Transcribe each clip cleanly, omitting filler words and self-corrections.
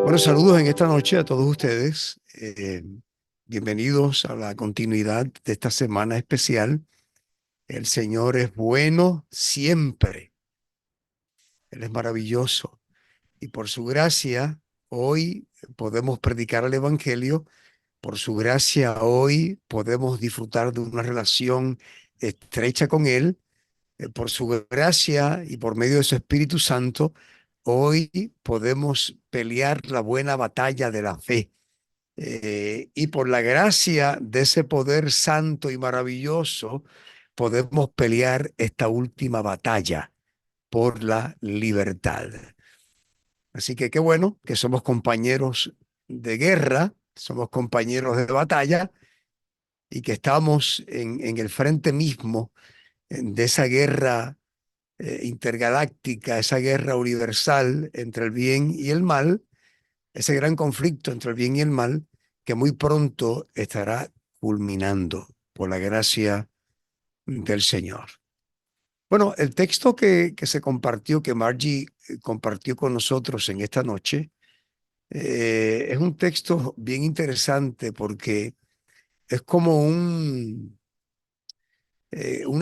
Bueno, saludos en esta noche a todos ustedes. Bienvenidos a la continuidad de esta semana especial. El Señor es bueno siempre. Él es maravilloso. Y por su gracia, hoy podemos predicar el Evangelio. Por su gracia, hoy podemos disfrutar de una relación estrecha con Él. Por su gracia y por medio de su Espíritu Santo, hoy podemos pelear la buena batalla de la fe. Y por la gracia de ese poder santo y maravilloso, podemos pelear esta última batalla por la libertad. Así que qué bueno que somos compañeros de guerra, somos compañeros de batalla y que estamos en el frente mismo de esa guerra intergaláctica, esa guerra universal entre el bien y el mal, ese gran conflicto entre el bien y el mal, que muy pronto estará culminando por la gracia del Señor. Bueno, el texto que se compartió, que Margie compartió con nosotros en esta noche, es un texto bien interesante porque es como una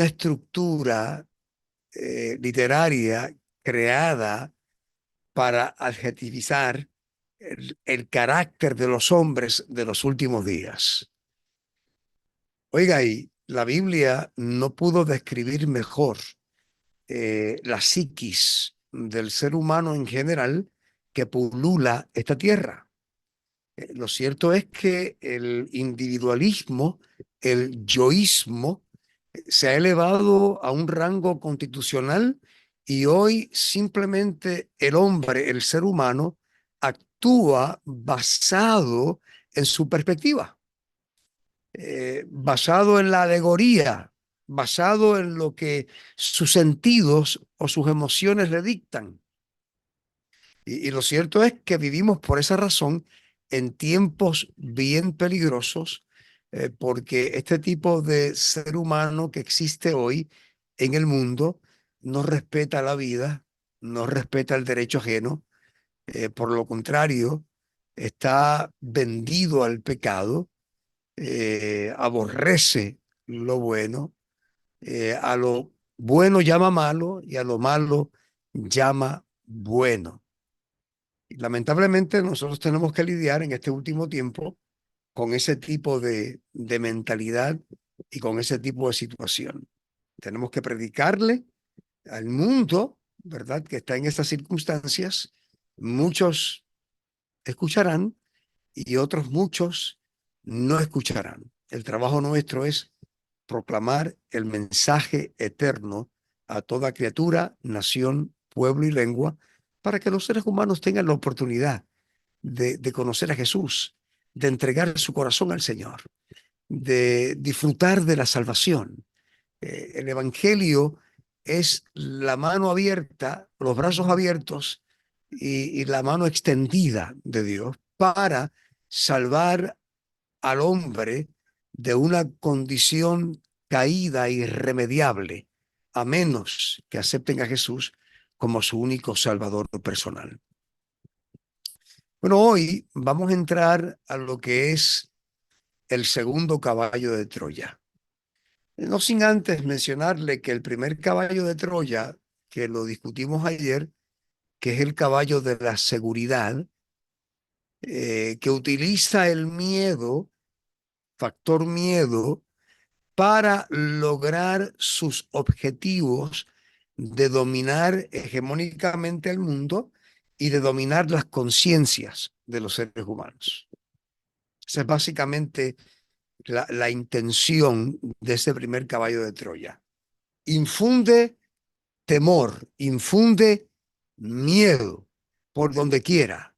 estructura literaria creada para adjetivizar el carácter de los hombres de los últimos días. Oiga, y la Biblia no pudo describir mejor la psiquis del ser humano en general que pulula esta tierra. Lo cierto es que el individualismo, el yoísmo, se ha elevado a un rango constitucional y hoy simplemente el hombre, el ser humano, actúa basado en su perspectiva, basado en la alegoría, basado en lo que sus sentidos o sus emociones le dictan. Y lo cierto es que vivimos por esa razón en tiempos bien peligrosos, porque este tipo de ser humano que existe hoy en el mundo no respeta la vida, no respeta el derecho ajeno, por lo contrario, está vendido al pecado, aborrece lo bueno, a lo bueno llama malo y a lo malo llama bueno. Y lamentablemente nosotros tenemos que lidiar en este último tiempo con ese tipo de mentalidad y con ese tipo de situación. Tenemos que predicarle al mundo, ¿verdad?, que está en estas circunstancias. Muchos escucharán y otros muchos no escucharán. El trabajo nuestro es proclamar el mensaje eterno a toda criatura, nación, pueblo y lengua, para que los seres humanos tengan la oportunidad de conocer a Jesús, de entregar su corazón al Señor, de disfrutar de la salvación. El Evangelio es la mano abierta, los brazos abiertos y la mano extendida de Dios para salvar al hombre de una condición caída irremediable, a menos que acepten a Jesús como su único salvador personal. Bueno, hoy vamos a entrar a lo que es el segundo caballo de Troya. No sin antes mencionarle que el primer caballo de Troya, que lo discutimos ayer, que es el caballo de la seguridad, que utiliza el miedo, factor miedo, para lograr sus objetivos de dominar hegemónicamente el mundo y de dominar las conciencias de los seres humanos. Esa es básicamente la intención de ese primer caballo de Troya. Infunde temor, infunde miedo por donde quiera,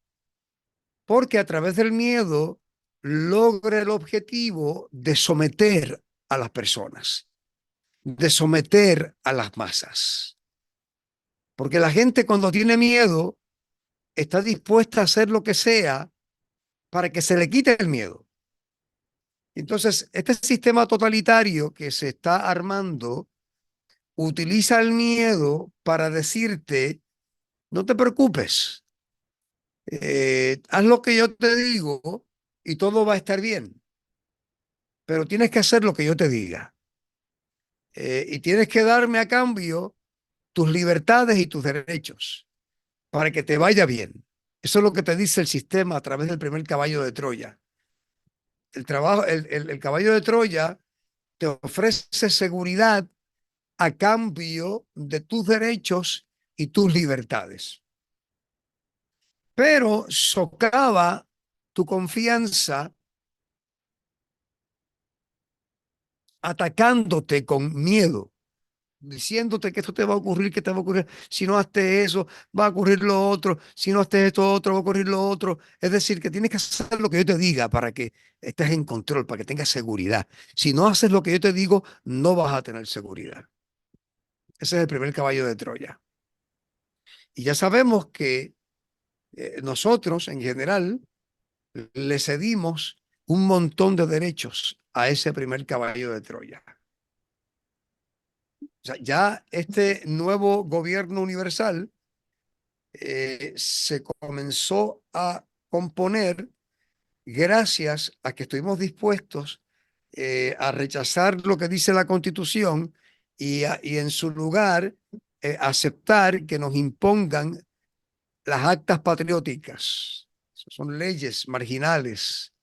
porque a través del miedo logra el objetivo de someter a las personas, de someter a las masas. Porque la gente cuando tiene miedo está dispuesta a hacer lo que sea para que se le quite el miedo. Entonces, este sistema totalitario que se está armando utiliza el miedo para decirte, no te preocupes, Haz lo que yo te digo y todo va a estar bien, pero tienes que hacer lo que yo te diga. Y tienes que darme a cambio tus libertades y tus derechos para que te vaya bien. Eso es lo que te dice el sistema a través del primer caballo de Troya. El caballo de Troya te ofrece seguridad a cambio de tus derechos y tus libertades, pero socava tu confianza atacándote con miedo, diciéndote que esto te va a ocurrir, que te va a ocurrir, si no haces eso, va a ocurrir lo otro, si no haces esto otro, va a ocurrir lo otro. Es decir, que tienes que hacer lo que yo te diga para que estés en control, para que tengas seguridad. Si no haces lo que yo te digo, no vas a tener seguridad. Ese es el primer caballo de Troya. Y ya sabemos que nosotros, en general, le cedimos un montón de derechos a ese primer caballo de Troya. O sea, ya este nuevo gobierno universal se comenzó a componer gracias a que estuvimos dispuestos a rechazar lo que dice la Constitución y en su lugar aceptar que nos impongan las actas patrióticas. Son leyes marginales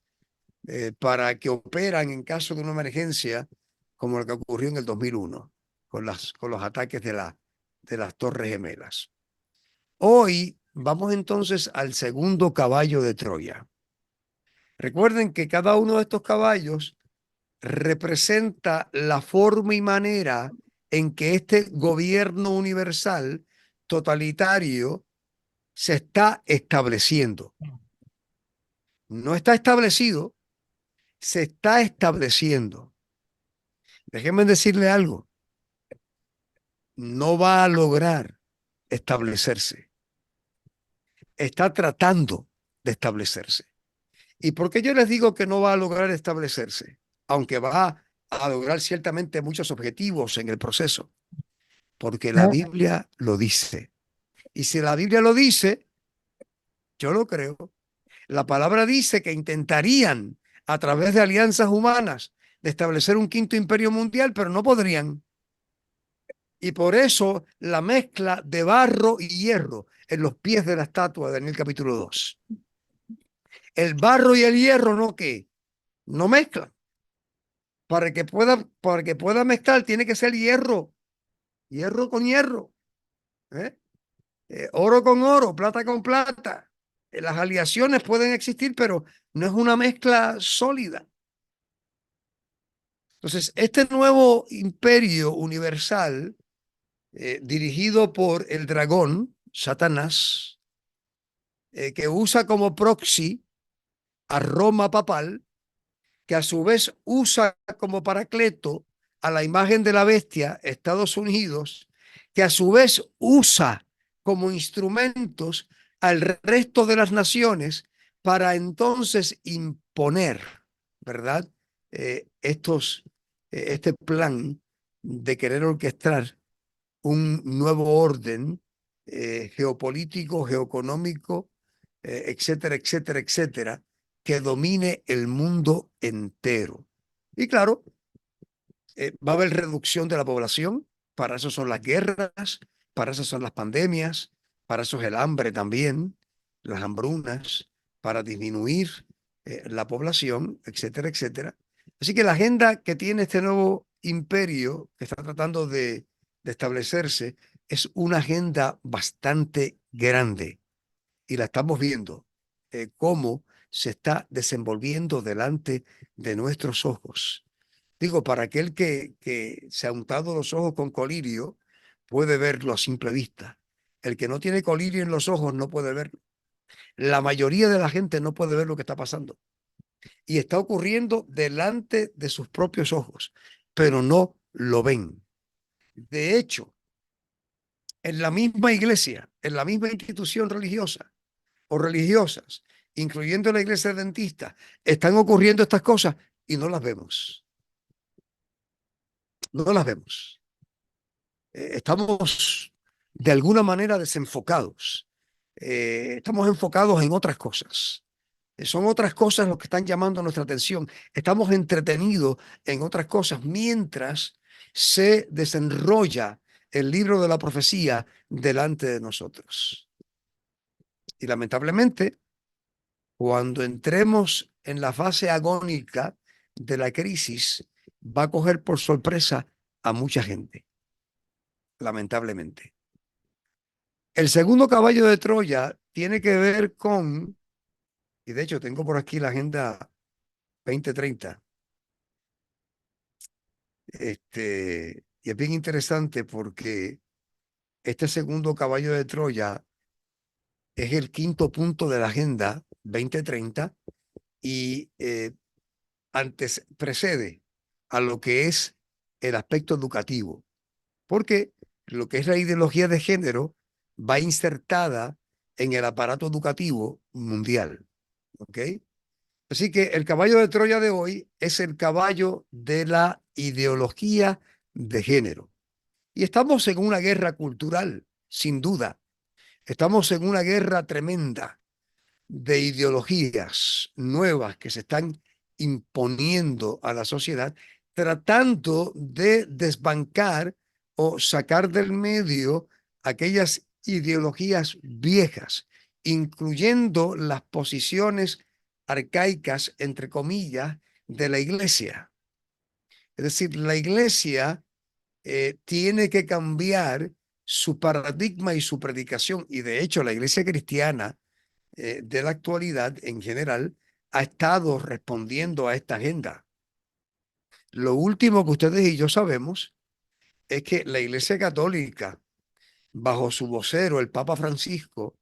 para que operan en caso de una emergencia como lo que ocurrió en el 2001 con los ataques de las Torres Gemelas. Hoy vamos entonces al segundo caballo de Troya. Recuerden que cada uno de estos caballos representa la forma y manera en que este gobierno universal totalitario se está estableciendo. No está establecido, se está estableciendo. Déjenme decirle algo, no va a lograr establecerse. Está tratando de establecerse. ¿Y por qué yo les digo que no va a lograr establecerse? Aunque va a lograr ciertamente muchos objetivos en el proceso, porque la Biblia lo dice. Y si la Biblia lo dice, yo lo creo. La palabra dice que intentarían a través de alianzas humanas de establecer un quinto imperio mundial, pero no podrían. Y por eso la mezcla de barro y hierro en los pies de la estatua de Daniel capítulo 2. El barro y el hierro no que no mezclan. Para que pueda mezclar tiene que ser hierro, hierro con hierro, ¿eh? Oro con oro, plata con plata. Las aleaciones pueden existir, pero no es una mezcla sólida. Entonces, este nuevo imperio universal, dirigido por el dragón, Satanás, que usa como proxy a Roma papal, que a su vez usa como paracleto a la imagen de la bestia, Estados Unidos, que a su vez usa como instrumentos al resto de las naciones para entonces imponer, ¿verdad? Este plan de querer orquestar un nuevo orden geopolítico, geoeconómico, etcétera, etcétera, etcétera, que domine el mundo entero. Y claro, va a haber reducción de la población, para eso son las guerras, para eso son las pandemias, para eso es el hambre también, las hambrunas, para disminuir la población, etcétera, etcétera. Así que la agenda que tiene este nuevo imperio que está tratando de establecerse es una agenda bastante grande y la estamos viendo cómo se está desenvolviendo delante de nuestros ojos. Digo, para aquel que se ha untado los ojos con colirio, puede verlo a simple vista. El que no tiene colirio en los ojos no puede verlo. La mayoría de la gente no puede ver lo que está pasando. Y está ocurriendo delante de sus propios ojos, pero no lo ven. De hecho, en la misma iglesia, en la misma institución religiosa o religiosas, incluyendo la iglesia adventista, están ocurriendo estas cosas y no las vemos. No las vemos. Estamos de alguna manera desenfocados. estamos enfocados en otras cosas. Son otras cosas lo que están llamando nuestra atención. Estamos entretenidos en otras cosas mientras se desenrolla el libro de la profecía delante de nosotros. Y lamentablemente, cuando entremos en la fase agónica de la crisis, va a coger por sorpresa a mucha gente, lamentablemente. El segundo caballo de Troya tiene que ver con, y de hecho tengo por aquí la Agenda 2030, y es bien interesante porque este segundo caballo de Troya es el quinto punto de la Agenda 2030 y antes precede a lo que es el aspecto educativo, porque lo que es la ideología de género va insertada en el aparato educativo mundial. ¿Ok? Así que el caballo de Troya de hoy es el caballo de la ideología de género. Y estamos en una guerra cultural, sin duda. Estamos en una guerra tremenda de ideologías nuevas que se están imponiendo a la sociedad, tratando de desbancar o sacar del medio aquellas ideologías viejas, incluyendo las posiciones arcaicas, entre comillas, de la iglesia. Es decir, la iglesia tiene que cambiar su paradigma y su predicación. Y de hecho, la iglesia cristiana de la actualidad en general ha estado respondiendo a esta agenda. Lo último que ustedes y yo sabemos es que la Iglesia Católica, bajo su vocero, el Papa Francisco,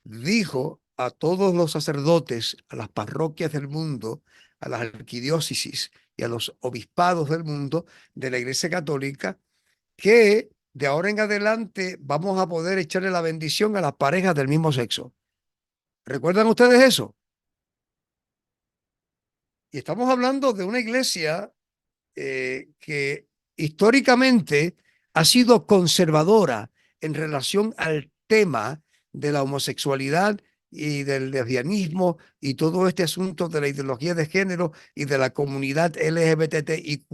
dijo a todos los sacerdotes, a las parroquias del mundo, a las arquidiócesis y a los obispados del mundo de la Iglesia Católica, que de ahora en adelante vamos a poder echarle la bendición a las parejas del mismo sexo. ¿Recuerdan ustedes eso? Y estamos hablando de una iglesia que históricamente ha sido conservadora en relación al tema de la homosexualidad y del lesbianismo y todo este asunto de la ideología de género y de la comunidad LGBTIQ+.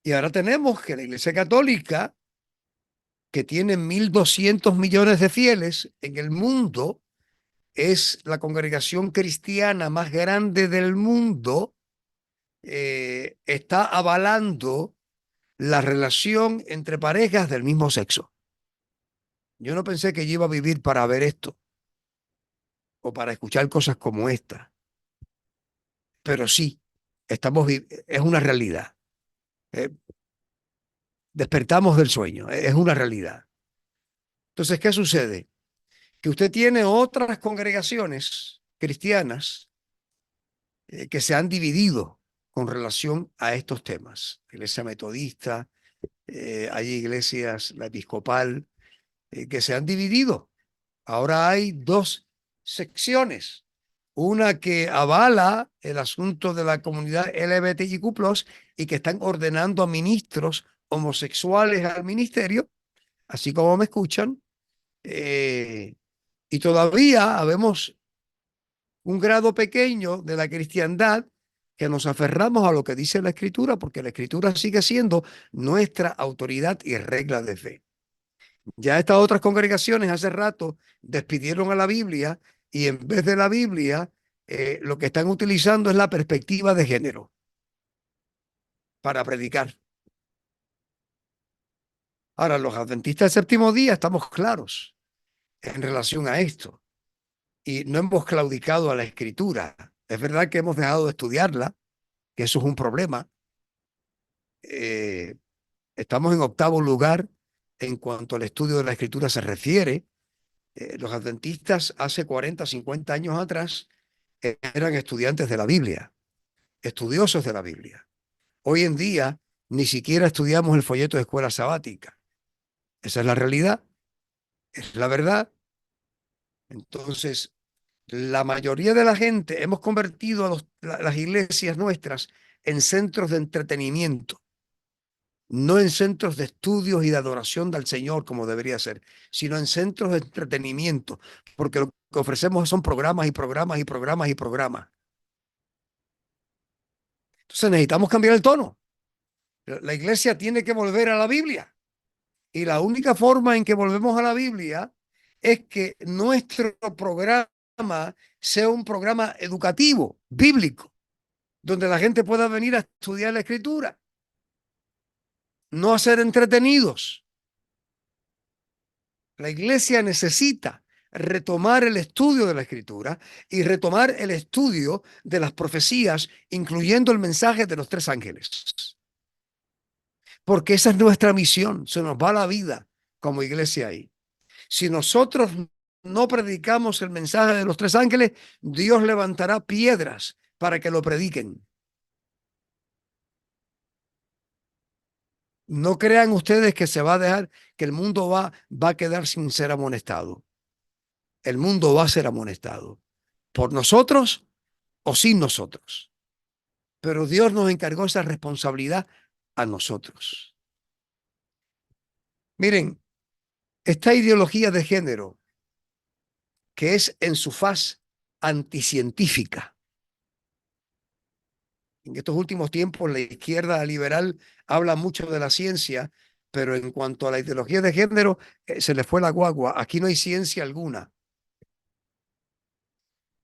Y ahora tenemos que la Iglesia Católica, que tiene 1.200 millones de fieles en el mundo, es la congregación cristiana más grande del mundo, está avalando la relación entre parejas del mismo sexo. Yo no pensé que yo iba a vivir para ver esto o para escuchar cosas como esta, pero sí, es una realidad. Eh, Despertamos del sueño, es una realidad. Entonces, ¿qué sucede? Que usted tiene otras congregaciones cristianas que se han dividido con relación a estos temas. Iglesia metodista, hay iglesias, la episcopal, que se han dividido. Ahora hay dos secciones. Una que avala el asunto de la comunidad LGBTIQ+, y que están ordenando a ministros homosexuales al ministerio, así como me escuchan. Y todavía habemos un grado pequeño de la cristiandad que nos aferramos a lo que dice la Escritura, porque la Escritura sigue siendo nuestra autoridad y regla de fe. Ya estas otras congregaciones hace rato despidieron a la Biblia y en vez de la Biblia, lo que están utilizando es la perspectiva de género para predicar. Ahora, los adventistas del séptimo día estamos claros en relación a esto y no hemos claudicado a la Escritura. Es verdad que hemos dejado de estudiarla, que eso es un problema. Eh, Estamos en octavo lugar en cuanto al estudio de la Escritura se refiere. Los adventistas hace 40, 50 años atrás eran estudiantes de la Biblia, estudiosos de la Biblia. Hoy en día ni siquiera estudiamos el folleto de escuela sabática. Esa es la realidad, es la verdad. Entonces, la mayoría de la gente hemos convertido a las iglesias nuestras en centros de entretenimiento. no en centros de estudios y de adoración del Señor como debería ser, sino en centros de entretenimiento, porque lo que ofrecemos son programas y programas y programas y programas. Entonces necesitamos cambiar el tono. La iglesia tiene que volver a la Biblia. Y la única forma en que volvemos a la Biblia es que nuestro programa sea un programa educativo, bíblico, donde la gente pueda venir a estudiar la escritura, no a ser entretenidos. La iglesia necesita retomar el estudio de la escritura y retomar el estudio de las profecías, incluyendo el mensaje de los tres ángeles. Porque esa es nuestra misión. Se nos va la vida como iglesia ahí. Si nosotros no predicamos el mensaje de los tres ángeles, Dios levantará piedras para que lo prediquen. No crean ustedes que se va a dejar, que el mundo va a quedar sin ser amonestado. El mundo va a ser amonestado por nosotros o sin nosotros. Pero Dios nos encargó esa responsabilidad a nosotros. Miren, esta ideología de género, que es en su faz anticientífica. En estos últimos tiempos, la izquierda liberal habla mucho de la ciencia, pero en cuanto a la ideología de género, se le fue la guagua. Aquí no hay ciencia alguna.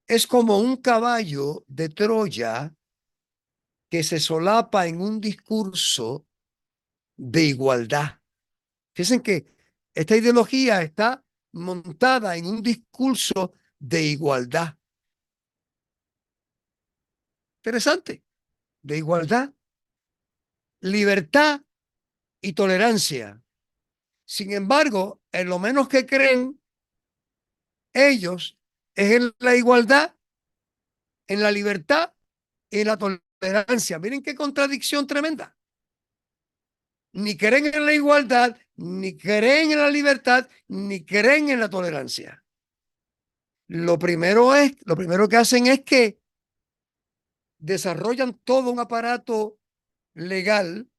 Es como un caballo de Troya que se solapa en un discurso de igualdad. Fíjense que esta ideología está montada en un discurso de igualdad. Interesante, de igualdad, libertad y tolerancia. Sin embargo, en lo menos que creen ellos es en la igualdad, en la libertad y en la tolerancia. Miren qué contradicción tremenda. Ni creen en la igualdad, ni creen en la libertad, ni creen en la tolerancia. Lo primero que hacen es que desarrollan todo un aparato legal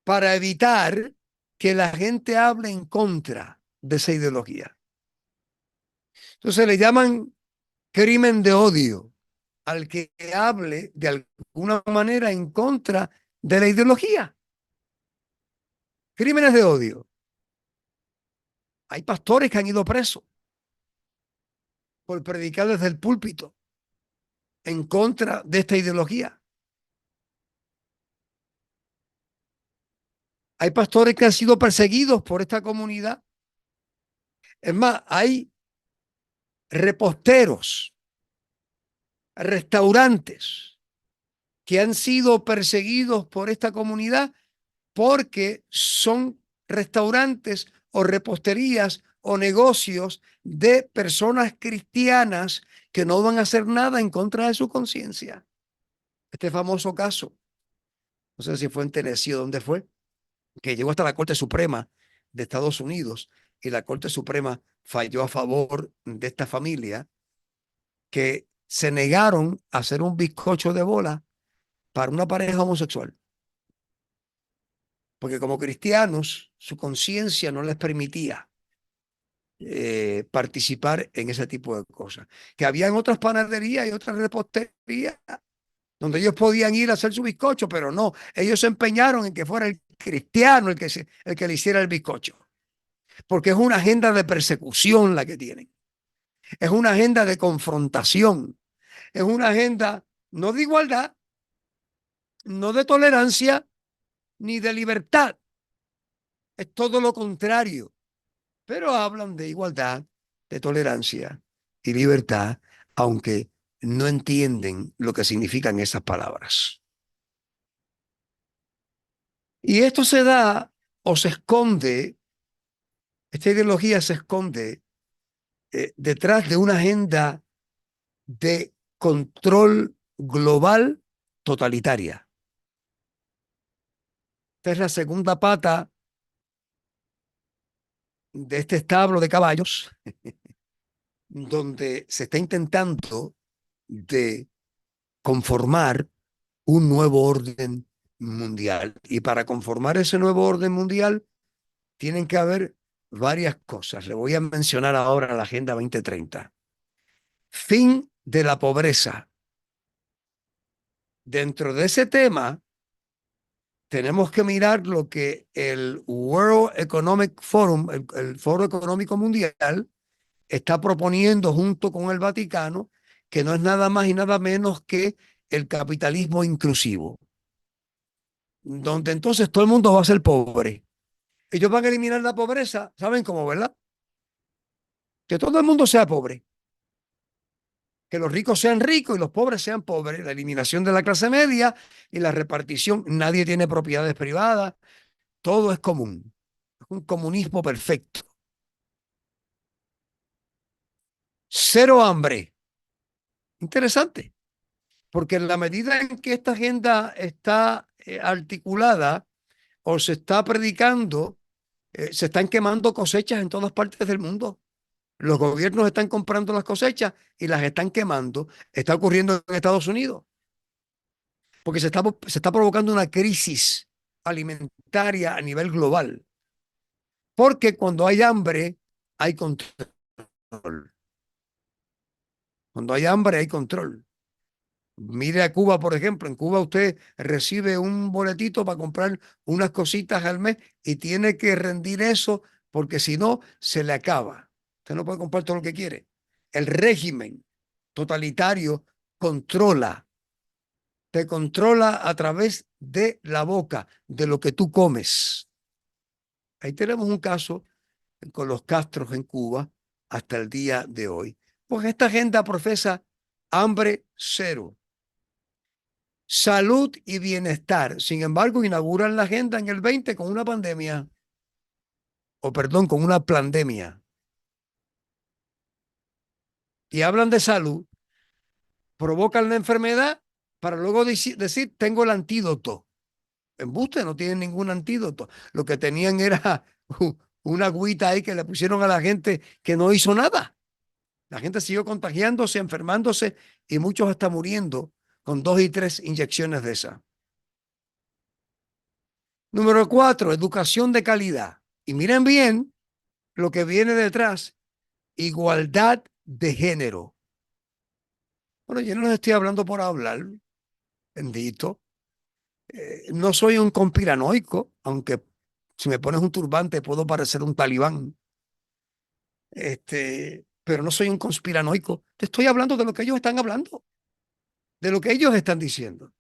para evitar que la gente hable en contra de esa ideología. Entonces le llaman crimen de odio al que hable de alguna manera en contra de la ideología. Crímenes de odio. Hay pastores que han ido presos por predicar desde el púlpito en contra de esta ideología. Hay pastores que han sido perseguidos por esta comunidad. Es más, hay reposteros, restaurantes que han sido perseguidos por esta comunidad porque son restaurantes o reposterías o negocios de personas cristianas que no van a hacer nada en contra de su conciencia. Este famoso caso, no sé si fue en Tennessee o dónde fue, que llegó hasta la Corte Suprema de Estados Unidos y la Corte Suprema falló a favor de esta familia que se negaron a hacer un bizcocho de bola para una pareja homosexual. Porque como cristianos, su conciencia no les permitía participar en ese tipo de cosas. Que habían otras panaderías y otras reposterías donde ellos podían ir a hacer su bizcocho, pero no, ellos se empeñaron en que fuera el cristiano el que le hiciera el bizcocho. Porque es una agenda de persecución la que tienen. Es una agenda de confrontación. Es una agenda no de igualdad, no de tolerancia, ni de libertad. Es todo lo contrario. Pero hablan de igualdad, de tolerancia y libertad, aunque no entienden lo que significan esas palabras. Y esto se da o se esconde, esta ideología se esconde detrás de una agenda de control global totalitaria. Esta es la segunda pata de este establo de caballos, donde se está intentando de conformar un nuevo orden mundial. Y para conformar ese nuevo orden mundial, tienen que haber varias cosas. Le voy a mencionar ahora la Agenda 2030. Fin de la pobreza. Dentro de ese tema, tenemos que mirar lo que el World Economic Forum, el Foro Económico Mundial, está proponiendo junto con el Vaticano, que no es nada más y nada menos que el capitalismo inclusivo, donde entonces todo el mundo va a ser pobre. Ellos van a eliminar la pobreza, ¿saben cómo, verdad? Que todo el mundo sea pobre, que los ricos sean ricos y los pobres sean pobres, la eliminación de la clase media y la repartición. Nadie tiene propiedades privadas, todo es común. Es un comunismo perfecto. Cero hambre. Interesante, porque en la medida en que esta agenda está articulada o se está predicando, se están quemando cosechas en todas partes del mundo. Los gobiernos están comprando las cosechas y las están quemando. Está ocurriendo en Estados Unidos, porque se está provocando una crisis alimentaria a nivel global. Porque cuando hay hambre, hay control. Cuando hay hambre, hay control. Mire a Cuba, por ejemplo. En Cuba usted recibe un boletito para comprar unas cositas al mes y tiene que rendir eso porque si no, se le acaba. Usted no puede comprar todo lo que quiere. El régimen totalitario controla, te controla a través de la boca, de lo que tú comes. Ahí tenemos un caso con los Castros en Cuba hasta el día de hoy. Pues esta agenda profesa hambre cero, salud y bienestar. Sin embargo, inauguran la agenda en el 20 con una pandemia, o perdón, con una pandemia. Y hablan de salud, provocan la enfermedad para luego decir, tengo el antídoto. Embuste, no tienen ningún antídoto. Lo que tenían era una agüita ahí que le pusieron a la gente que no hizo nada. La gente siguió contagiándose, enfermándose y muchos hasta muriendo con 2 y 3 inyecciones de esa. Número 4, educación de calidad. Y miren bien lo que viene detrás, igualdad de género. Bueno, yo no les estoy hablando por hablar, bendito. No soy un conspiranoico, aunque si me pones un turbante puedo parecer un talibán. Pero no soy un conspiranoico. Te estoy hablando de lo que ellos están hablando, de lo que ellos están diciendo.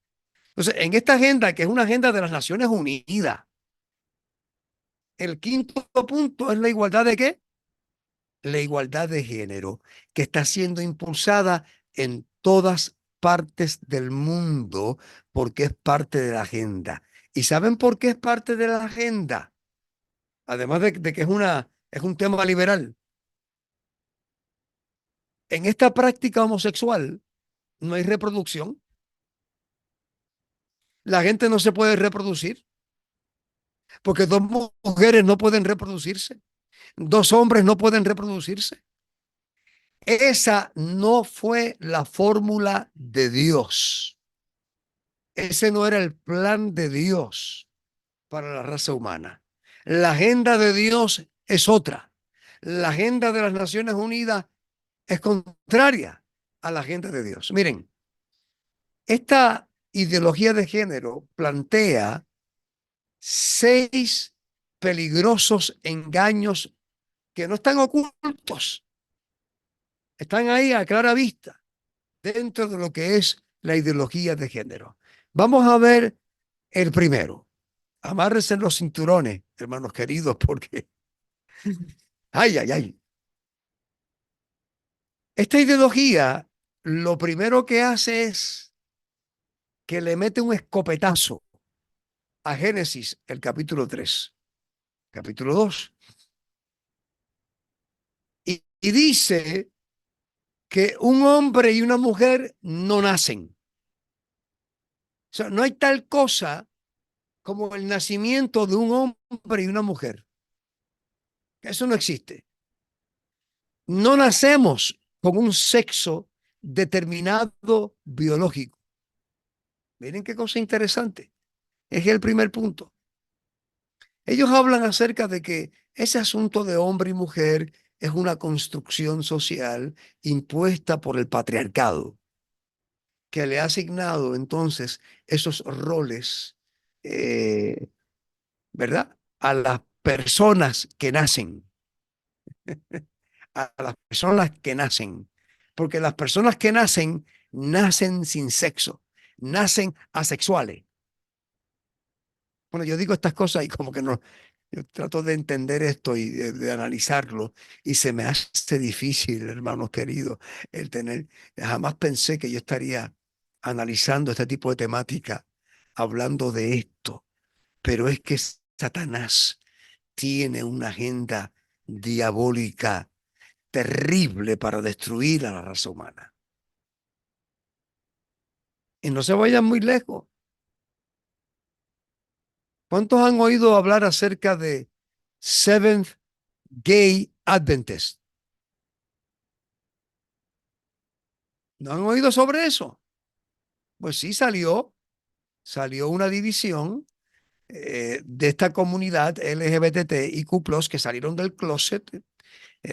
Entonces, en esta agenda, que es una agenda de las Naciones Unidas, el quinto punto es la igualdad de qué? La igualdad de género, que está siendo impulsada en todas partes del mundo porque es parte de la agenda. ¿Y saben por qué es parte de la agenda? Además de que es un tema liberal. En esta práctica homosexual no hay reproducción. La gente no se puede reproducir porque dos mujeres no pueden reproducirse, dos hombres no pueden reproducirse. Esa no fue la fórmula de Dios. Ese no era el plan de Dios para la raza humana. La agenda de Dios es otra. La agenda de las Naciones Unidas es contraria a la agenda de Dios. Miren, esta ideología de género plantea 6 peligrosos engaños que no están ocultos, están ahí a clara vista dentro de lo que es la ideología de género. Vamos a ver el primero. Amárrense los cinturones, hermanos queridos, porque, ay, ay, ay. Esta ideología lo primero que hace es que le mete un escopetazo a Génesis, el capítulo 3, capítulo 2, y dice que un hombre y una mujer no nacen. O sea, no hay tal cosa como el nacimiento de un hombre y una mujer. Eso no existe. No nacemos con un sexo determinado biológico. Miren qué cosa interesante. Es el primer punto. Ellos hablan acerca de que ese asunto de hombre y mujer es una construcción social impuesta por el patriarcado, que le ha asignado entonces esos roles, eh, ¿verdad? A las personas que nacen, a las personas que nacen, porque las personas que nacen nacen sin sexo, nacen asexuales. Bueno, yo digo estas cosas y como que no, yo trato de entender esto y de analizarlo y se me hace difícil, hermanos queridos, el tener, jamás pensé que yo estaría analizando este tipo de temática, hablando de esto, pero es que Satanás tiene una agenda diabólica terrible para destruir a la raza humana. Y no se vayan muy lejos. ¿Cuántos han oído hablar acerca de Seventh Gay Adventist? ¿No han oído sobre eso? Pues sí, salió una división de esta comunidad LGBTIQ+, que salieron del closet,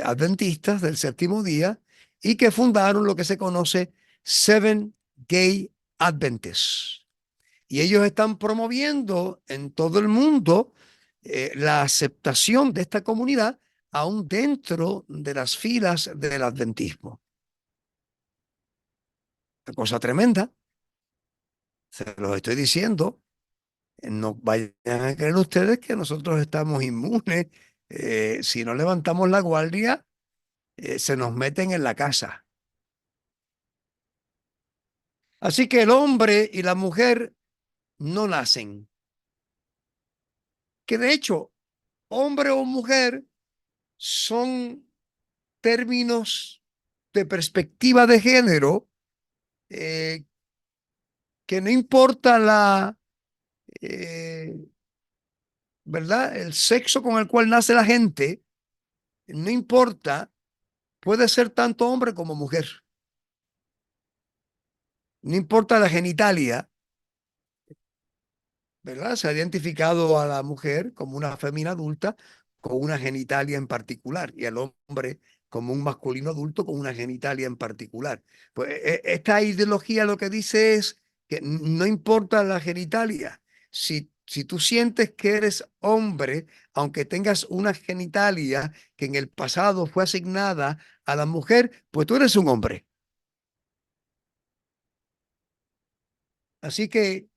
adventistas del séptimo día, y que fundaron lo que se conoce Seven Gay Adventists. Y ellos están promoviendo en todo el mundo la aceptación de esta comunidad, aún dentro de las filas del adventismo. Una cosa tremenda, se los estoy diciendo. No vayan a creer ustedes que nosotros estamos inmunes. Si no levantamos la guardia, se nos meten en la casa. Así que el hombre y la mujer no nacen. Que de hecho, hombre o mujer son términos de perspectiva de género, eh, que no importa eh, ¿verdad? El sexo con el cual nace la gente, no importa, puede ser tanto hombre como mujer. No importa la genitalia, ¿verdad? Se ha identificado a la mujer como una fémina adulta con una genitalia en particular y al hombre como un masculino adulto con una genitalia en particular. Pues esta ideología lo que dice es que no importa la genitalia. Si tú sientes que eres hombre, aunque tengas una genitalia que en el pasado fue asignada a la mujer, pues tú eres un hombre. Así que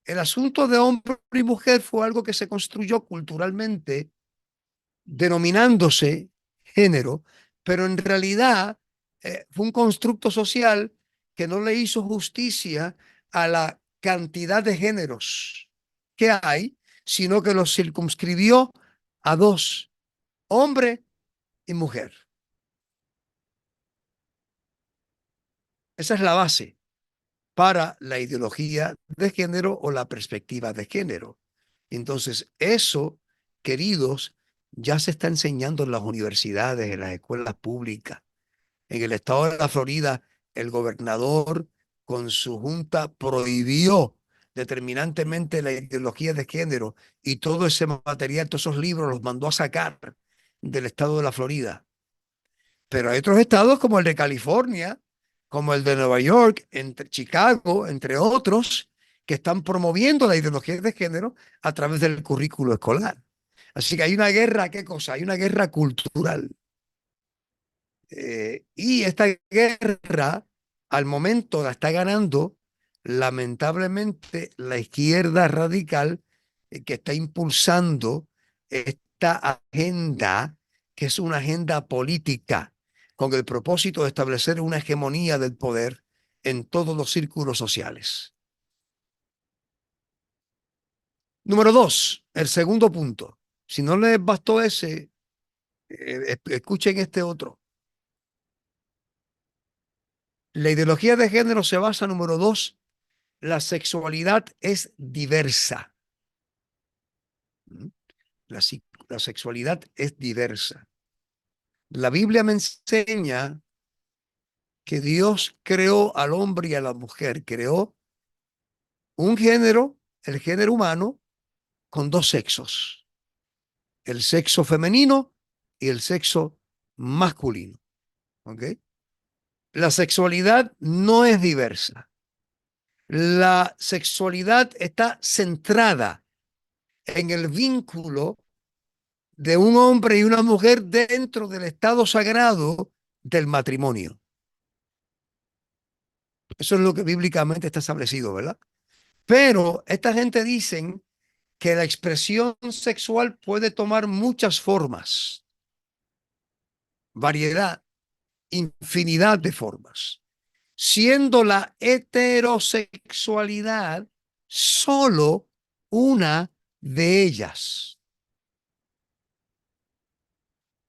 el asunto de hombre y mujer fue algo que se construyó culturalmente denominándose género, pero en realidad fue un constructo social que no le hizo justicia a la cantidad de géneros que hay, sino que los circunscribió a dos, hombre y mujer. Esa es la base para la ideología de género o la perspectiva de género. Entonces, eso, queridos, ya se está enseñando en las universidades, en las escuelas públicas. En el estado de la Florida, el gobernador con su junta prohibió determinantemente la ideología de género y todo ese material, todos esos libros los mandó a sacar del estado de la Florida. Pero hay otros estados como el de California, como el de Nueva York, entre Chicago, entre otros, que están promoviendo la ideología de género a través del currículo escolar. Así que hay una guerra, ¿qué cosa? Hay una guerra cultural. Y esta guerra, al momento, la está ganando, lamentablemente, la izquierda radical, que está impulsando esta agenda, que es una agenda política, con el propósito de establecer una hegemonía del poder en todos los círculos sociales. Número dos, el segundo punto. Si no les bastó ese, escuchen este otro. La ideología de género se basa, número dos, la sexualidad es diversa. La, la sexualidad es diversa. La Biblia me enseña que Dios creó al hombre y a la mujer, creó un género, el género humano, con dos sexos, el sexo femenino y el sexo masculino. ¿Ok? La sexualidad no es diversa. La sexualidad está centrada en el vínculo de un hombre y una mujer dentro del estado sagrado del matrimonio. Eso es lo que bíblicamente está establecido, ¿verdad? Pero esta gente dicen que la expresión sexual puede tomar muchas formas, variedad, infinidad de formas, siendo la heterosexualidad solo una de ellas.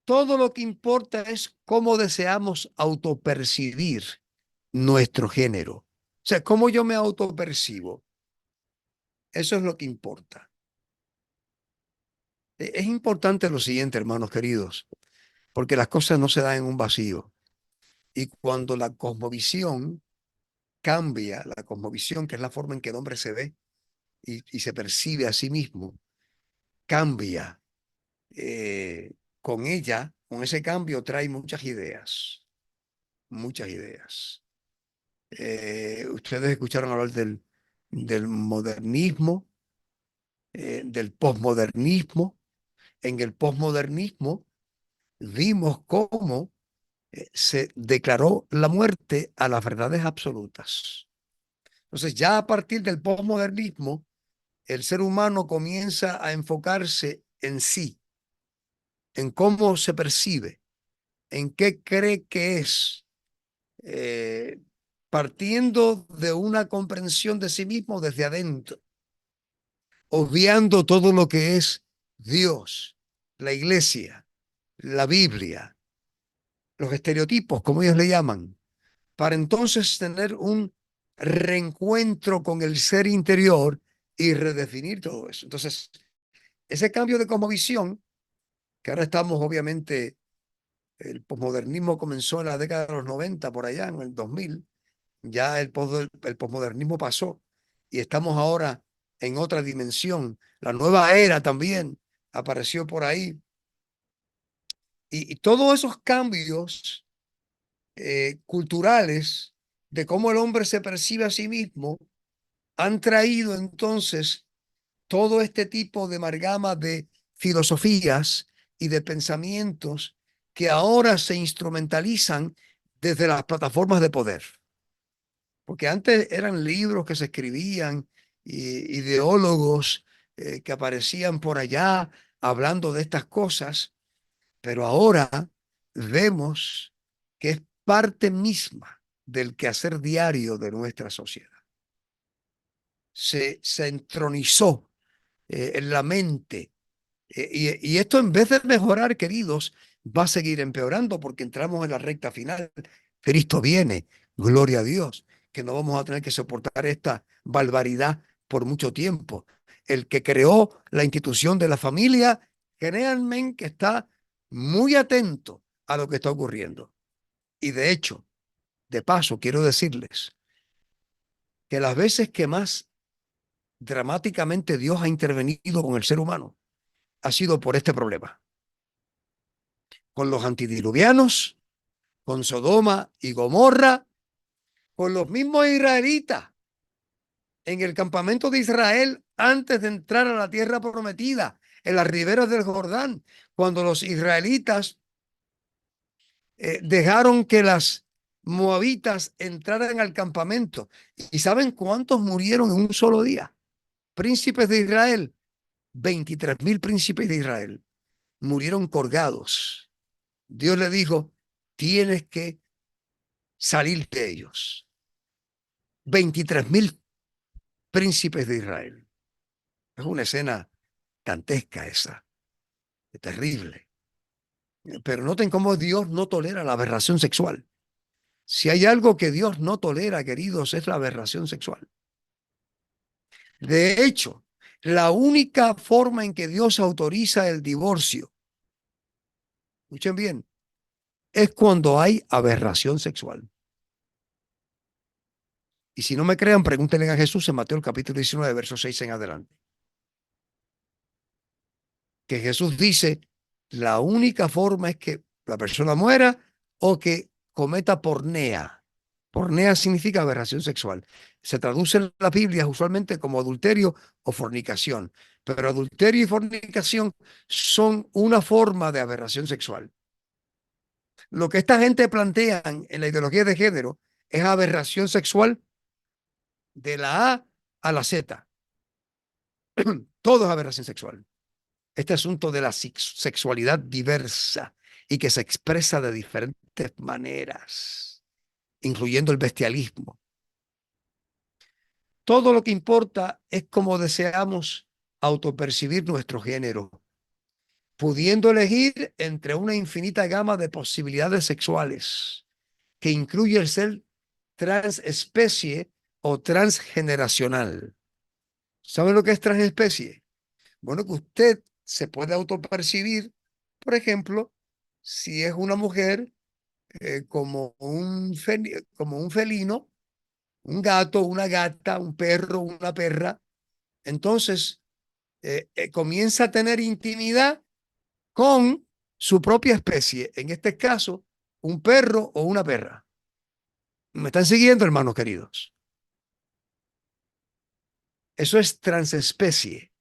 Todo lo que importa es cómo deseamos autopercibir nuestro género. O sea, cómo yo me autopercibo. Eso es lo que importa. Es importante lo siguiente, hermanos queridos, porque las cosas no se dan en un vacío. Y cuando la cosmovisión cambia, la cosmovisión, que es la forma en que el hombre se ve y se percibe a sí mismo, cambia. Con ella, con ese cambio, trae muchas ideas, muchas ideas. Ustedes escucharon hablar del modernismo, del posmodernismo. En el posmodernismo vimos cómo se declaró la muerte a las verdades absolutas. Entonces, ya a partir del posmodernismo, el ser humano comienza a enfocarse en sí, en cómo se percibe, en qué cree que es, eh, partiendo de una comprensión de sí mismo desde adentro, obviando todo lo que es Dios, la iglesia, la Biblia, los estereotipos, como ellos le llaman, para entonces tener un reencuentro con el ser interior y redefinir todo eso. Entonces, ese cambio de cosmovisión, que ahora estamos obviamente, el posmodernismo comenzó en la década de los 90, por allá, en el 2000, ya el posmodernismo pasó y estamos ahora en otra dimensión. La nueva era también apareció por ahí. Y todos esos cambios culturales de cómo el hombre se percibe a sí mismo han traído entonces todo este tipo de amalgama de filosofías y de pensamientos que ahora se instrumentalizan desde las plataformas de poder. Porque antes eran libros que se escribían, ideólogos que aparecían por allá hablando de estas cosas, pero ahora vemos que es parte misma del quehacer diario de nuestra sociedad. Se entronizó en la mente. Y esto, en vez de mejorar, queridos, va a seguir empeorando porque entramos en la recta final. Cristo viene, gloria a Dios, que no vamos a tener que soportar esta barbaridad por mucho tiempo. El que creó la institución de la familia, créanme que está muy atento a lo que está ocurriendo. Y de hecho, de paso, quiero decirles que las veces que más dramáticamente Dios ha intervenido con el ser humano ha sido por este problema, con los antidiluvianos, con Sodoma y Gomorra, con los mismos israelitas en el campamento de Israel antes de entrar a la tierra prometida, en las riberas del Jordán, cuando los israelitas dejaron que las moabitas entraran al campamento. ¿Y saben cuántos murieron en un solo día? Príncipes de Israel, 23,000 príncipes de Israel murieron colgados. Dios le dijo, tienes que salir de ellos. 23,000 príncipes de Israel. Es una escena dantesca esa, terrible. Pero noten cómo Dios no tolera la aberración sexual. Si hay algo que Dios no tolera, queridos, es la aberración sexual. De hecho, la única forma en que Dios autoriza el divorcio, escuchen bien, es cuando hay aberración sexual. Y si no me crean, pregúntenle a Jesús en Mateo el capítulo 19, verso 6 en adelante. Que Jesús dice, la única forma es que la persona muera o que cometa pornea. Pornea significa aberración sexual. Se traduce en la Biblia usualmente como adulterio o fornicación, pero adulterio y fornicación son una forma de aberración sexual. Lo que esta gente plantean en la ideología de género es aberración sexual de la A la Z. Todo es aberración sexual. Este asunto de la sexualidad diversa y que se expresa de diferentes maneras, incluyendo el bestialismo. Todo lo que importa es cómo deseamos autopercibir nuestro género, pudiendo elegir entre una infinita gama de posibilidades sexuales, que incluye el ser transespecie o transgeneracional. ¿Saben lo que es transespecie? Bueno, que usted se puede autopercibir, por ejemplo, si es una mujer como un felino, un gato, una gata, un perro, una perra, entonces comienza a tener intimidad con su propia especie, en este caso, un perro o una perra. ¿Me están siguiendo, hermanos queridos? Eso es transespecie.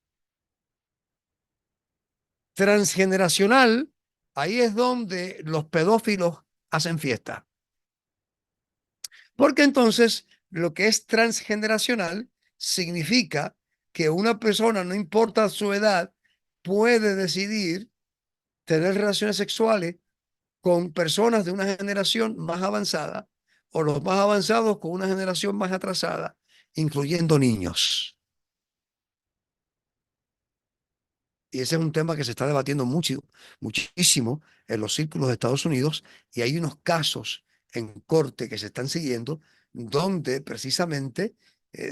Transgeneracional, ahí es donde los pedófilos hacen fiesta. Porque entonces lo que es transgeneracional significa que una persona, no importa su edad, puede decidir tener relaciones sexuales con personas de una generación más avanzada o los más avanzados con una generación más atrasada, incluyendo niños. Y ese es un tema que se está debatiendo muchísimo en los círculos de Estados Unidos y hay unos casos en corte que se están siguiendo donde precisamente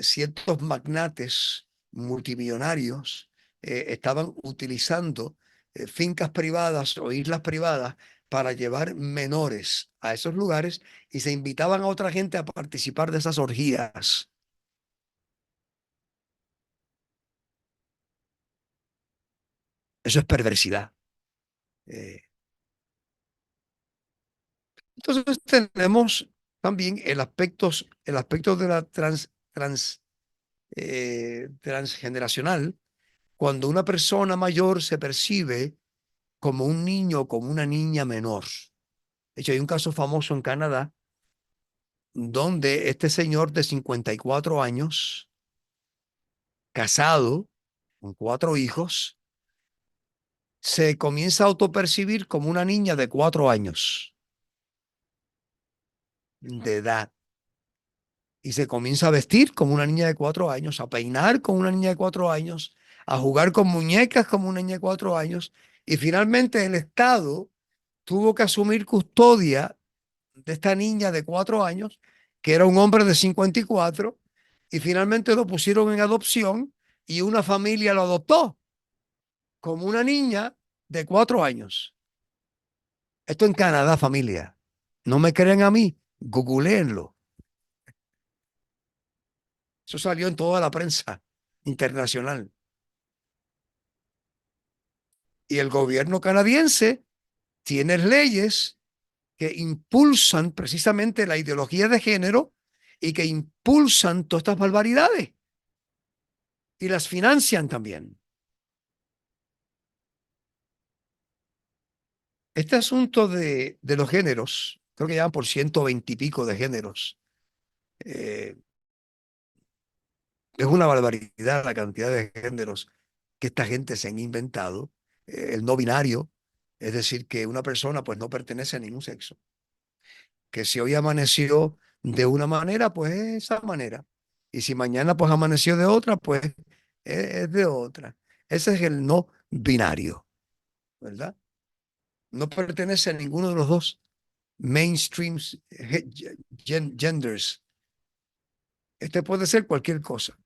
ciertos magnates multimillonarios estaban utilizando fincas privadas o islas privadas para llevar menores a esos lugares y se invitaban a otra gente a participar de esas orgías. Eso es perversidad. Eh, Entonces tenemos también el aspecto de la transgeneracional, cuando una persona mayor se percibe como un niño o como una niña menor. De hecho, hay un caso famoso en Canadá donde este señor de 54 años, casado, con 4 hijos, se comienza a autopercibir como una niña de 4 años de edad. Y se comienza a vestir como una niña de 4 años, a peinar como una niña de 4 años, a jugar con muñecas como una niña de 4 años. Y finalmente el Estado tuvo que asumir custodia de esta niña de 4 años, que era un hombre de 54, y finalmente lo pusieron en adopción y una familia lo adoptó como una niña de 4 años. Esto en Canadá, familia. No me creen a mí, googleenlo. Eso salió en toda la prensa internacional. Y el gobierno canadiense tiene leyes que impulsan precisamente la ideología de género y que impulsan todas estas barbaridades y las financian también. Este asunto de los géneros, creo que llevan por 120 y pico de géneros, eh, es una barbaridad la cantidad de géneros que esta gente se han inventado. El no binario, es decir, que una persona pues no pertenece a ningún sexo, que si hoy amaneció de una manera, pues es esa manera. Y si mañana pues amaneció de otra, pues es de otra. Ese es el no binario, ¿verdad? No pertenece a ninguno de los dos mainstreams genders. Este puede ser cualquier cosa.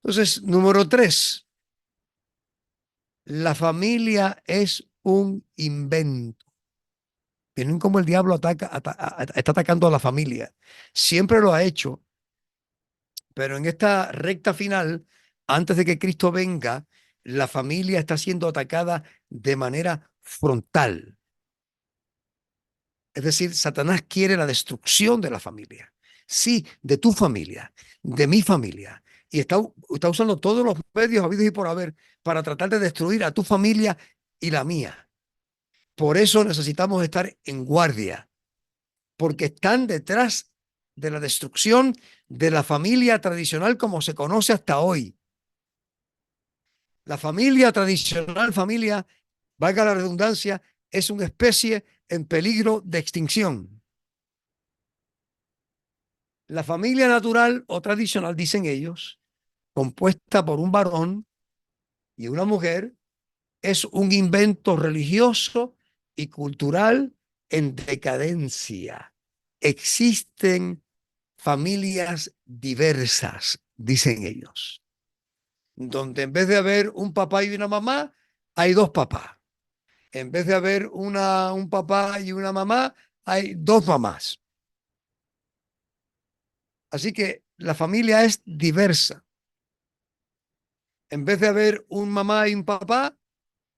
Entonces, número 3, la familia es un invento. Miren cómo el diablo está atacando a la familia. Siempre lo ha hecho, pero en esta recta final, antes de que Cristo venga, la familia está siendo atacada de manera frontal. Es decir, Satanás quiere la destrucción de la familia. Sí, de tu familia, de mi familia. Y está usando todos los medios habidos y por haber para tratar de destruir a tu familia y la mía. Por eso necesitamos estar en guardia, porque están detrás de la destrucción de la familia tradicional como se conoce hasta hoy. La familia tradicional, familia, valga la redundancia, es una especie en peligro de extinción. La familia natural o tradicional, dicen ellos, compuesta por un varón y una mujer, es un invento religioso y cultural en decadencia. Existen familias diversas, dicen ellos, donde en vez de haber un papá y una mamá, hay dos papás. En vez de haber un papá y una mamá, hay dos mamás. Así que la familia es diversa. En vez de haber un mamá y un papá,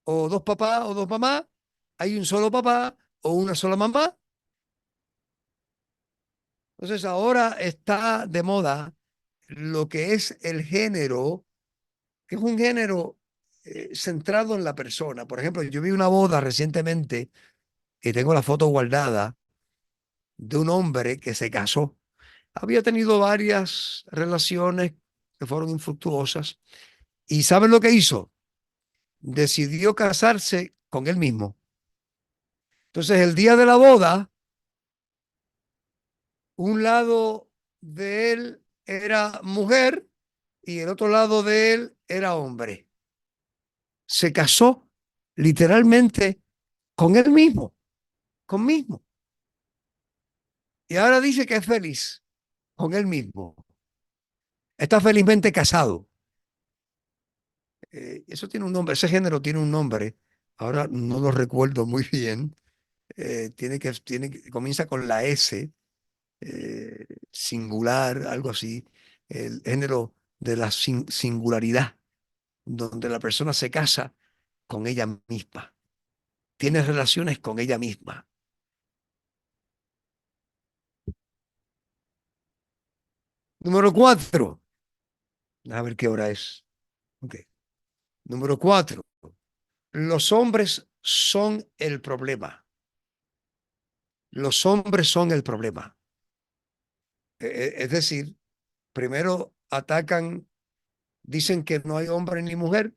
o dos papás o dos mamás, hay un solo papá o una sola mamá. Entonces ahora está de moda lo que es el género, que es un género centrado en la persona. Por ejemplo, yo vi una boda recientemente y tengo la foto guardada de un hombre que se casó. Había tenido varias relaciones que fueron infructuosas y ¿saben lo que hizo? Decidió casarse con él mismo. Entonces, el día de la boda, un lado de él era mujer y el otro lado de él era hombre. Se casó literalmente con él mismo, conmigo. Y ahora dice que es feliz con él mismo. Está felizmente casado. Eso tiene un nombre, ese género tiene un nombre. Ahora no lo recuerdo muy bien. Comienza con la S, singular, algo así. El género de la singularidad, donde la persona se casa con ella misma, tiene relaciones con ella misma. Número cuatro, a ver qué hora es. Ok. Número cuatro, los hombres son el problema. Los hombres son el problema. Es decir, primero atacan, dicen que no hay hombre ni mujer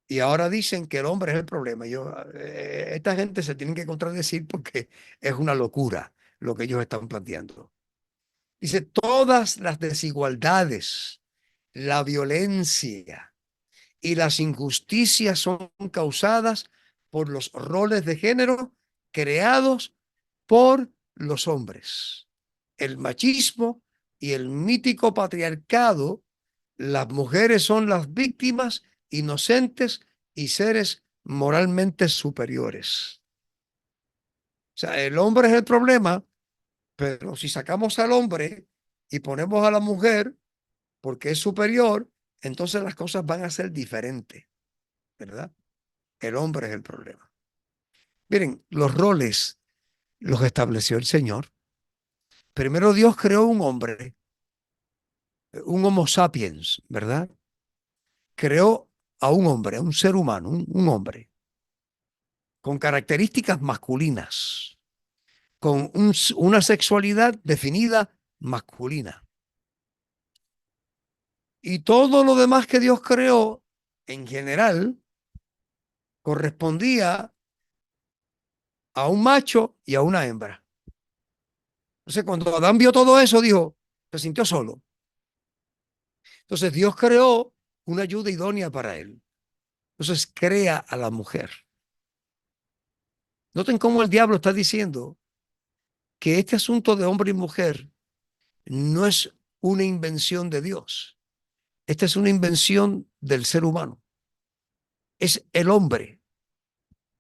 y ahora dicen que el hombre es el problema. Esta gente se tiene que contradecir porque es una locura lo que ellos están planteando. Dice, todas las desigualdades, la violencia y las injusticias son causadas por los roles de género creados por los hombres. El machismo y el mítico patriarcado, las mujeres son las víctimas inocentes y seres moralmente superiores. O sea, el hombre es el problema, pero si sacamos al hombre y ponemos a la mujer porque es superior, entonces las cosas van a ser diferentes, ¿verdad? El hombre es el problema. Miren, los roles los estableció el Señor. Primero Dios creó un hombre, un Homo sapiens, ¿verdad? Creó a un hombre, a un ser humano, un hombre, con características masculinas, con una sexualidad definida masculina. Y todo lo demás que Dios creó, en general, correspondía a un macho y a una hembra. Entonces, cuando Adán vio todo eso, dijo, se sintió solo. Entonces, Dios creó una ayuda idónea para él. Entonces, crea a la mujer. Noten cómo el diablo está diciendo que este asunto de hombre y mujer no es una invención de Dios. Esta es una invención del ser humano. Es el hombre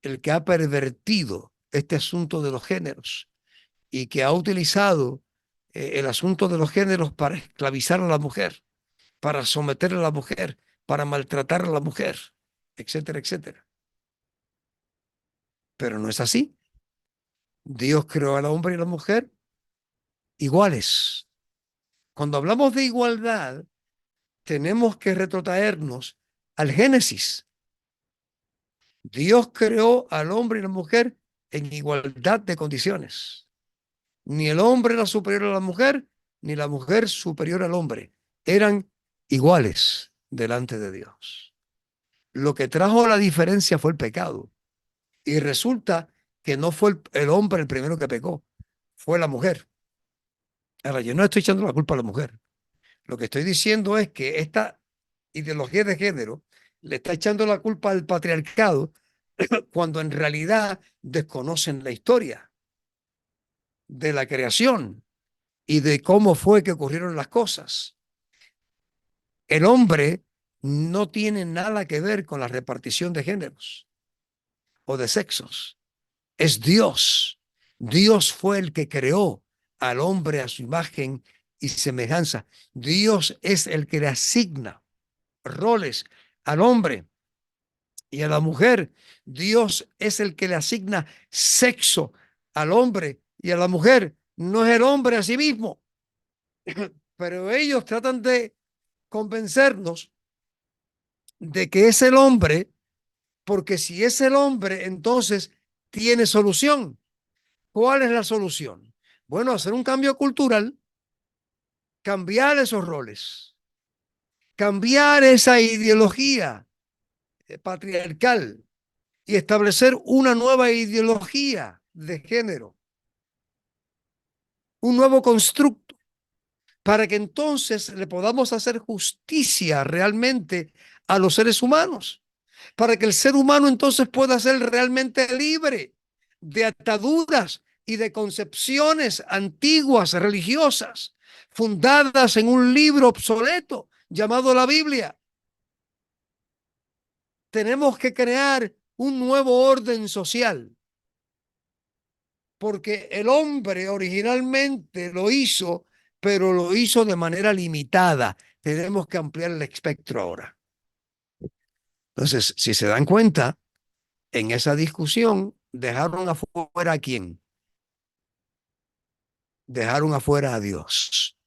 el que ha pervertido este asunto de los géneros y que ha utilizado el asunto de los géneros para esclavizar a la mujer, para someter a la mujer, para maltratar a la mujer, etcétera, etcétera. Pero no es así. Dios creó al hombre y a la mujer iguales. Cuando hablamos de igualdad, tenemos que retrotraernos al Génesis. Dios creó al hombre y la mujer en igualdad de condiciones. Ni el hombre era superior a la mujer, ni la mujer superior al hombre. Eran iguales delante de Dios. Lo que trajo la diferencia fue el pecado. Y resulta que no fue el hombre el primero que pecó, fue la mujer. Ahora, yo no estoy echando la culpa a la mujer. Lo que estoy diciendo es que esta ideología de género le está echando la culpa al patriarcado cuando en realidad desconocen la historia de la creación y de cómo fue que ocurrieron las cosas. El hombre no tiene nada que ver con la repartición de géneros o de sexos. Es Dios. Dios fue el que creó al hombre a su imagen y semejanza. Dios es el que le asigna roles al hombre y a la mujer. Dios es el que le asigna sexo al hombre y a la mujer. No es el hombre a sí mismo. Pero ellos tratan de convencernos de que es el hombre, porque si es el hombre, entonces tiene solución. ¿Cuál es la solución? Bueno, hacer un cambio cultural, cambiar esos roles, cambiar esa ideología patriarcal y establecer una nueva ideología de género, un nuevo constructo, para que entonces le podamos hacer justicia realmente a los seres humanos, para que el ser humano entonces pueda ser realmente libre de ataduras y de concepciones antiguas religiosas fundadas en un libro obsoleto llamado la Biblia. Tenemos que crear un nuevo orden social, porque el hombre originalmente lo hizo, pero lo hizo de manera limitada. Tenemos que ampliar el espectro ahora. Entonces, si se dan cuenta, en esa discusión dejaron afuera a quién, dejaron afuera a Dios,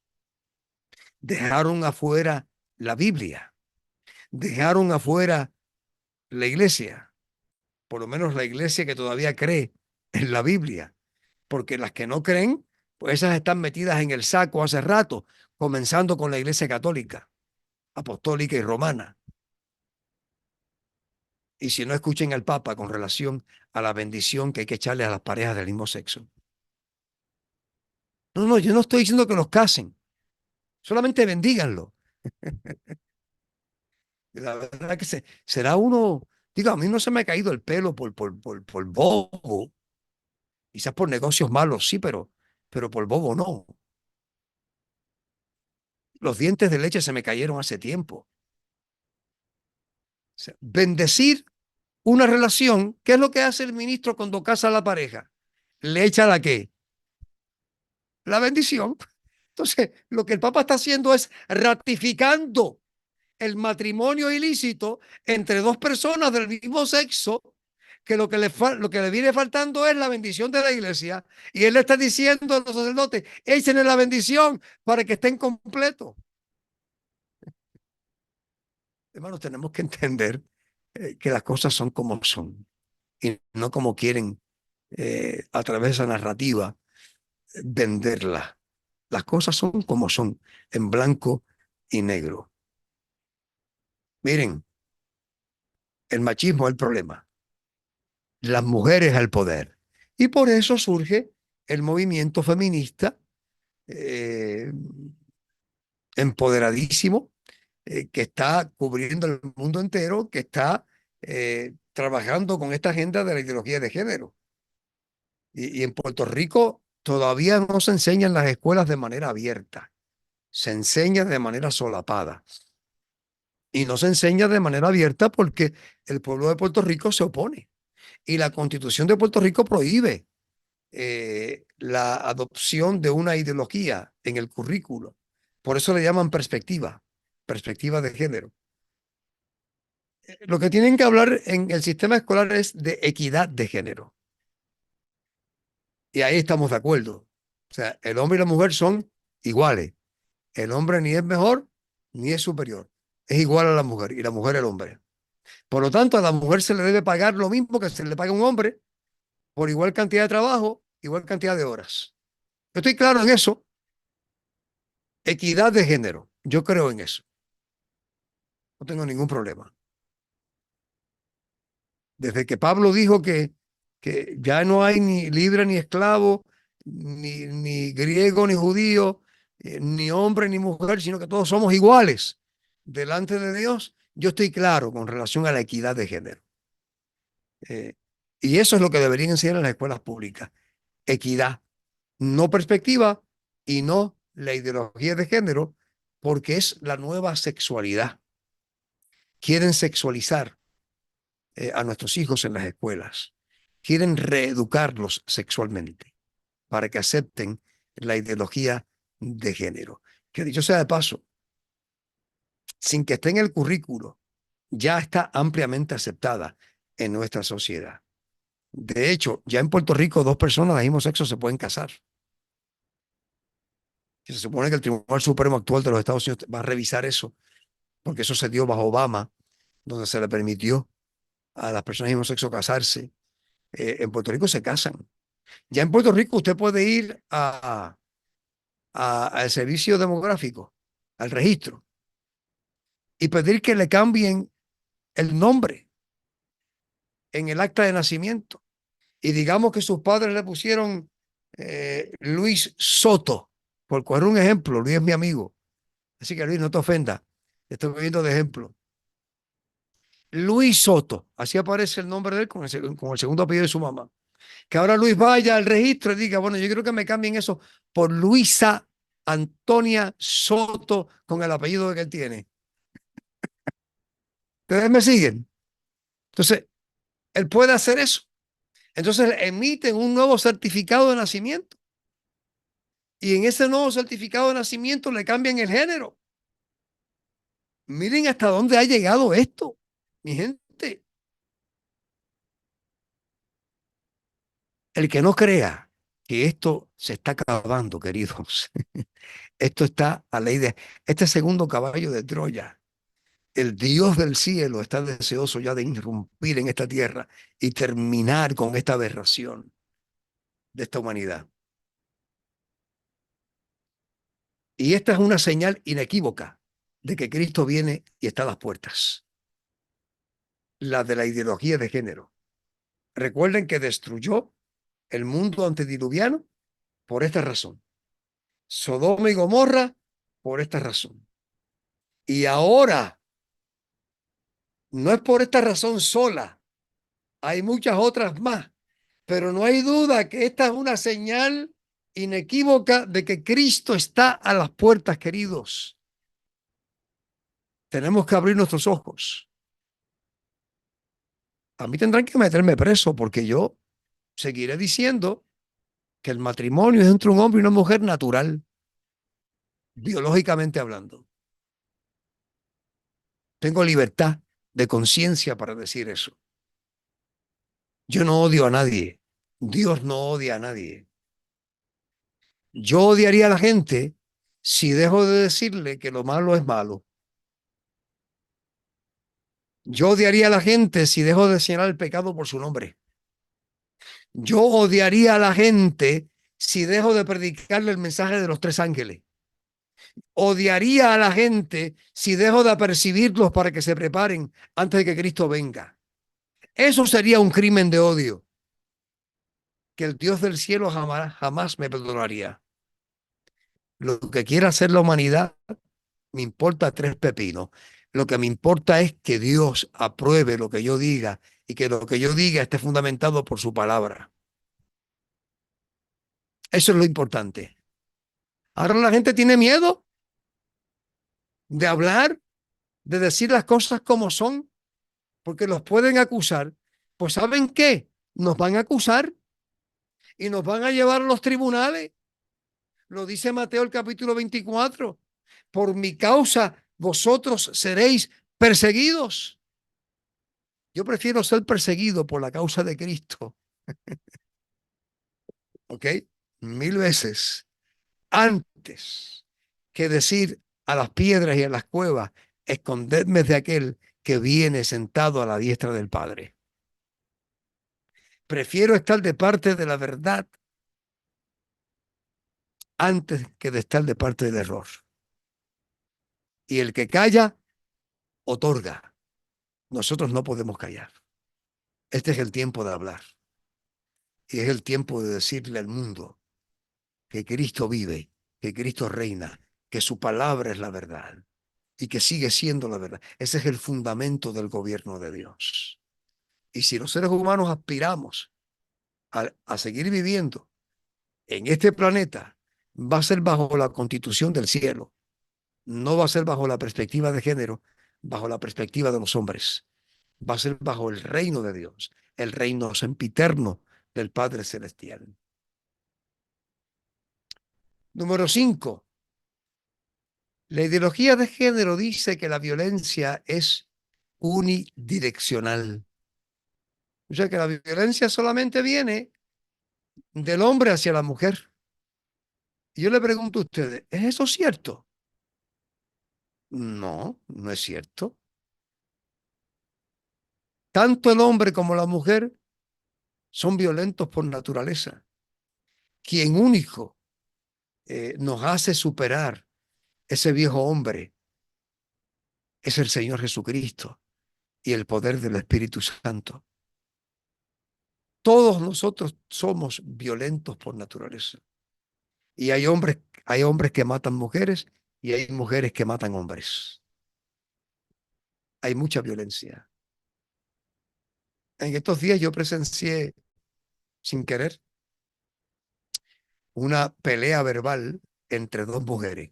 dejaron afuera la Biblia, dejaron afuera la iglesia, por lo menos la iglesia que todavía cree en la Biblia, porque las que no creen, pues esas están metidas en el saco hace rato, comenzando con la iglesia católica, apostólica y romana. Y si no, escuchen al Papa con relación a la bendición que hay que echarle a las parejas del mismo sexo. No, no, yo no estoy diciendo que los casen, solamente bendíganlo. La verdad que será uno, digo, a mí no se me ha caído el pelo por bobo, quizás por negocios malos, sí, pero por bobo no. Los dientes de leche se me cayeron hace tiempo. O sea, bendecir una relación, ¿qué es lo que hace el ministro cuando casa a la pareja? Le echa la qué? La bendición. Entonces, lo que el Papa está haciendo es ratificando el matrimonio ilícito entre dos personas del mismo sexo, que lo que le viene faltando es la bendición de la iglesia, y él le está diciendo a los sacerdotes, échenle la bendición para que estén completos. Hermanos, tenemos que entender que las cosas son como son y no como quieren a través de esa narrativa venderlas. Las cosas son como son, en blanco y negro. Miren, el machismo es el problema, las mujeres al poder. Y por eso surge el movimiento feminista eh, empoderadísimo que está cubriendo el mundo entero, que está trabajando con esta agenda de la ideología de género. Y en Puerto Rico todavía no se enseña en las escuelas de manera abierta, se enseña de manera solapada. Y no se enseña de manera abierta porque el pueblo de Puerto Rico se opone. Y la Constitución de Puerto Rico prohíbe la adopción de una ideología en el currículo. Por eso le llaman perspectiva de género. Lo que tienen que hablar en el sistema escolar es de equidad de género. Y ahí estamos de acuerdo. O sea, el hombre y la mujer son iguales. El hombre ni es mejor ni es superior. Es igual a la mujer y la mujer al hombre. Por lo tanto, a la mujer se le debe pagar lo mismo que se le paga a un hombre por igual cantidad de trabajo, igual cantidad de horas. Yo estoy claro en eso. Equidad de género. Yo creo en eso. No tengo ningún problema. Desde que Pablo dijo que ya no hay ni libre ni esclavo, ni griego ni judío, ni hombre ni mujer, sino que todos somos iguales delante de Dios, yo estoy claro con relación a la equidad de género. Eh, y eso es lo que deberían enseñar en las escuelas públicas. Equidad, no perspectiva y no la ideología de género, porque es la nueva sexualidad. Quieren sexualizar a nuestros hijos en las escuelas. Quieren reeducarlos sexualmente para que acepten la ideología de género. Que dicho sea de paso, sin que esté en el currículo, ya está ampliamente aceptada en nuestra sociedad. De hecho, ya en Puerto Rico 2 personas del mismo sexo se pueden casar. Se supone que el Tribunal Supremo actual de los Estados Unidos va a revisar eso, porque eso se dio bajo Obama, donde se le permitió a las personas del mismo sexo casarse. En Puerto Rico se casan. Ya en Puerto Rico usted puede ir al servicio demográfico, al registro, y pedir que le cambien el nombre en el acta de nacimiento. Y digamos que sus padres le pusieron Luis Soto, por coger un ejemplo. Luis es mi amigo. Así que Luis, no te ofenda. Estoy poniendo de ejemplo. Luis Soto, así aparece el nombre de él con el segundo apellido de su mamá. Que ahora Luis vaya al registro y diga, bueno, yo quiero que me cambien eso por Luisa Antonia Soto con el apellido que él tiene. ¿Ustedes me siguen? Entonces, él puede hacer eso. Entonces, emiten un nuevo certificado de nacimiento. Y en ese nuevo certificado de nacimiento le cambian el género. Miren hasta dónde ha llegado esto, mi gente. El que no crea que esto se está acabando, queridos, esto está a ley de este segundo caballo de Troya. El Dios del cielo está deseoso ya de irrumpir en esta tierra y terminar con esta aberración de esta humanidad. Y esta es una señal inequívoca de que Cristo viene y está a las puertas. La de la ideología de género. Recuerden que destruyó el mundo antediluviano por esta razón. Sodoma y Gomorra por esta razón. Y ahora no es por esta razón sola. Hay muchas otras más. Pero no hay duda que esta es una señal inequívoca de que Cristo está a las puertas, queridos. Tenemos que abrir nuestros ojos. A mí tendrán que meterme preso porque yo seguiré diciendo que el matrimonio es entre un hombre y una mujer natural, biológicamente hablando. Tengo libertad de conciencia para decir eso. Yo no odio a nadie. Dios no odia a nadie. Yo odiaría a la gente si dejo de decirle que lo malo es malo. Yo odiaría a la gente si dejo de señalar el pecado por su nombre. Yo odiaría a la gente si dejo de predicarle el mensaje de los 3 ángeles. Odiaría a la gente si dejo de apercibirlos para que se preparen antes de que Cristo venga. Eso sería un crimen de odio que el Dios del cielo jamás me perdonaría. Lo que quiera hacer la humanidad me importa 3 pepinos. Lo que me importa es que Dios apruebe lo que yo diga y que lo que yo diga esté fundamentado por su palabra. Eso es lo importante. Ahora la gente tiene miedo de hablar, de decir las cosas como son, porque los pueden acusar. Pues ¿saben qué? nos van a acusar y nos van a llevar a los tribunales. Lo dice Mateo el capítulo 24. Por mi causa vosotros seréis perseguidos. Yo prefiero ser perseguido por la causa de Cristo, ¿ok? 1000 veces antes que decir a las piedras y a las cuevas, escondedme de aquel que viene sentado a la diestra del Padre. Prefiero estar de parte de la verdad antes que de estar de parte del error. Y el que calla, otorga. Nosotros no podemos callar. Este es el tiempo de hablar. Y es el tiempo de decirle al mundo que Cristo vive, que Cristo reina, que su palabra es la verdad y que sigue siendo la verdad. Ese es el fundamento del gobierno de Dios. Y si los seres humanos aspiramos a seguir viviendo en este planeta, va a ser bajo la constitución del cielo, no va a ser bajo la perspectiva de género, bajo la perspectiva de los hombres, va a ser bajo el reino de Dios, el reino sempiterno del Padre Celestial. Número 5. La ideología de género dice que la violencia es unidireccional. O sea que la violencia solamente viene del hombre hacia la mujer. Y yo le pregunto a ustedes, ¿es eso cierto? No, no es cierto. Tanto el hombre como la mujer son violentos por naturaleza. Quien único nos hace superar ese viejo hombre es el Señor Jesucristo y el poder del Espíritu Santo. Todos nosotros somos violentos por naturaleza. Y hay hombres que matan mujeres y hay mujeres que matan hombres. Hay mucha violencia. En estos días yo presencié, sin querer, una pelea verbal entre dos mujeres.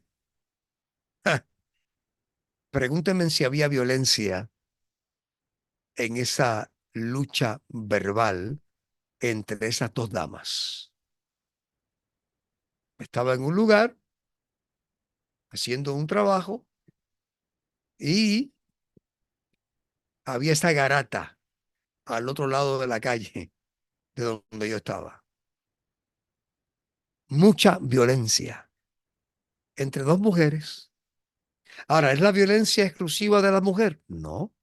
¡Ja! Pregúntenme si había violencia en esa lucha verbal entre esas dos damas. Estaba en un lugar haciendo un trabajo y había esa garata al otro lado de la calle de donde yo estaba. Mucha violencia entre dos mujeres. Ahora, ¿es la violencia exclusiva de la mujer? No.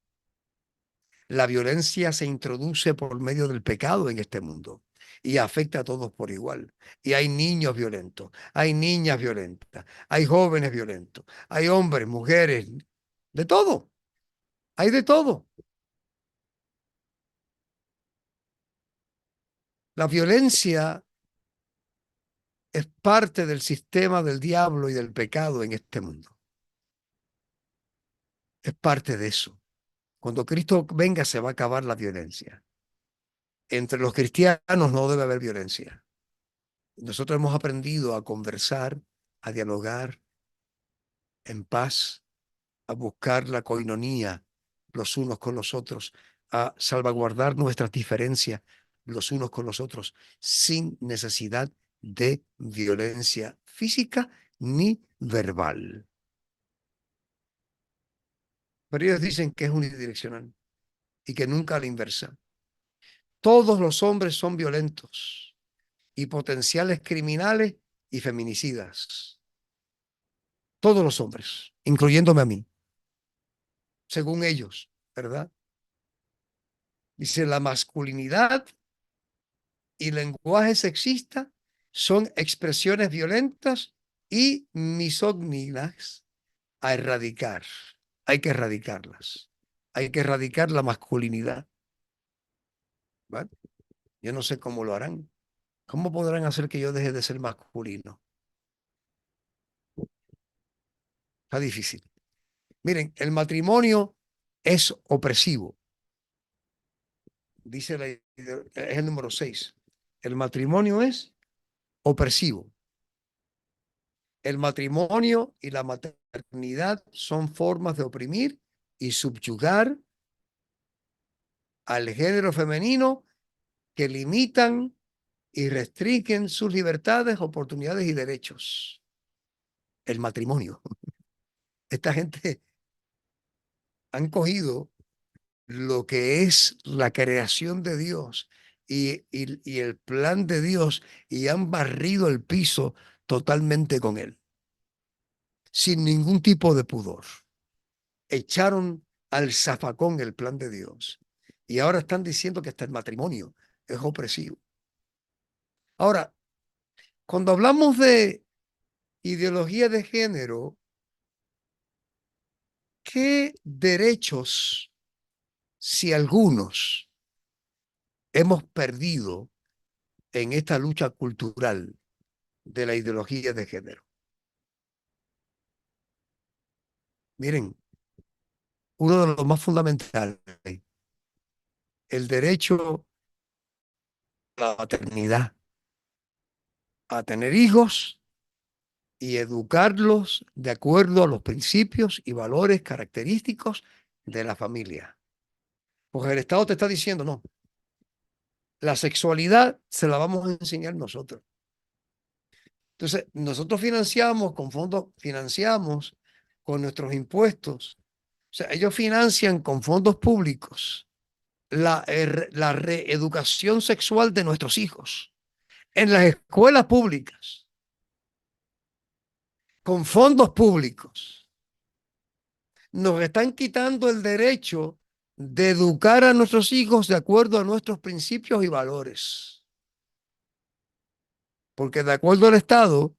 La violencia se introduce por medio del pecado en este mundo y afecta a todos por igual. Y hay niños violentos, hay niñas violentas, hay jóvenes violentos, hay hombres, mujeres, de todo. Hay de todo. La violencia es parte del sistema del diablo y del pecado en este mundo. Es parte de eso. Cuando Cristo venga se va a acabar la violencia. Entre los cristianos no debe haber violencia. Nosotros hemos aprendido a conversar, a dialogar en paz, a buscar la coinonía los unos con los otros, a salvaguardar nuestras diferencias los unos con los otros, sin necesidad de violencia física ni verbal. Pero ellos dicen que es unidireccional y que nunca a la inversa. Todos los hombres son violentos y potenciales criminales y feminicidas. Todos los hombres, incluyéndome a mí, según ellos, ¿verdad? Dice, la masculinidad y lenguaje sexista son expresiones violentas y misóginas a erradicar. Hay que erradicarlas. Hay que erradicar la masculinidad. ¿Vale? Yo no sé cómo lo harán. ¿Cómo podrán hacer que yo deje de ser masculino? Está difícil. Miren, el matrimonio es opresivo. Dice es el número 6. El matrimonio es opresivo. El matrimonio y la maternidad son formas de oprimir y subyugar al género femenino que limitan y restringen sus libertades, oportunidades y derechos. El matrimonio. Esta gente han cogido lo que es la creación de Dios y el plan de Dios y han barrido el piso totalmente con él, sin ningún tipo de pudor. Echaron al zafacón el plan de Dios y ahora están diciendo que hasta el matrimonio es opresivo. Ahora, cuando hablamos de ideología de género, ¿qué derechos, si algunos, hemos perdido en esta lucha cultural de la ideología de género? Miren, uno de los más fundamentales, el derecho a la maternidad, a tener hijos y educarlos de acuerdo a los principios y valores característicos de la familia. Porque el Estado te está diciendo, no, la sexualidad se la vamos a enseñar nosotros. Entonces, nosotros financiamos con fondos, financiamos con nuestros impuestos. O sea, ellos financian con fondos públicos la reeducación sexual de nuestros hijos en las escuelas públicas, con fondos públicos. Nos están quitando el derecho de educar a nuestros hijos de acuerdo a nuestros principios y valores. Porque de acuerdo al Estado,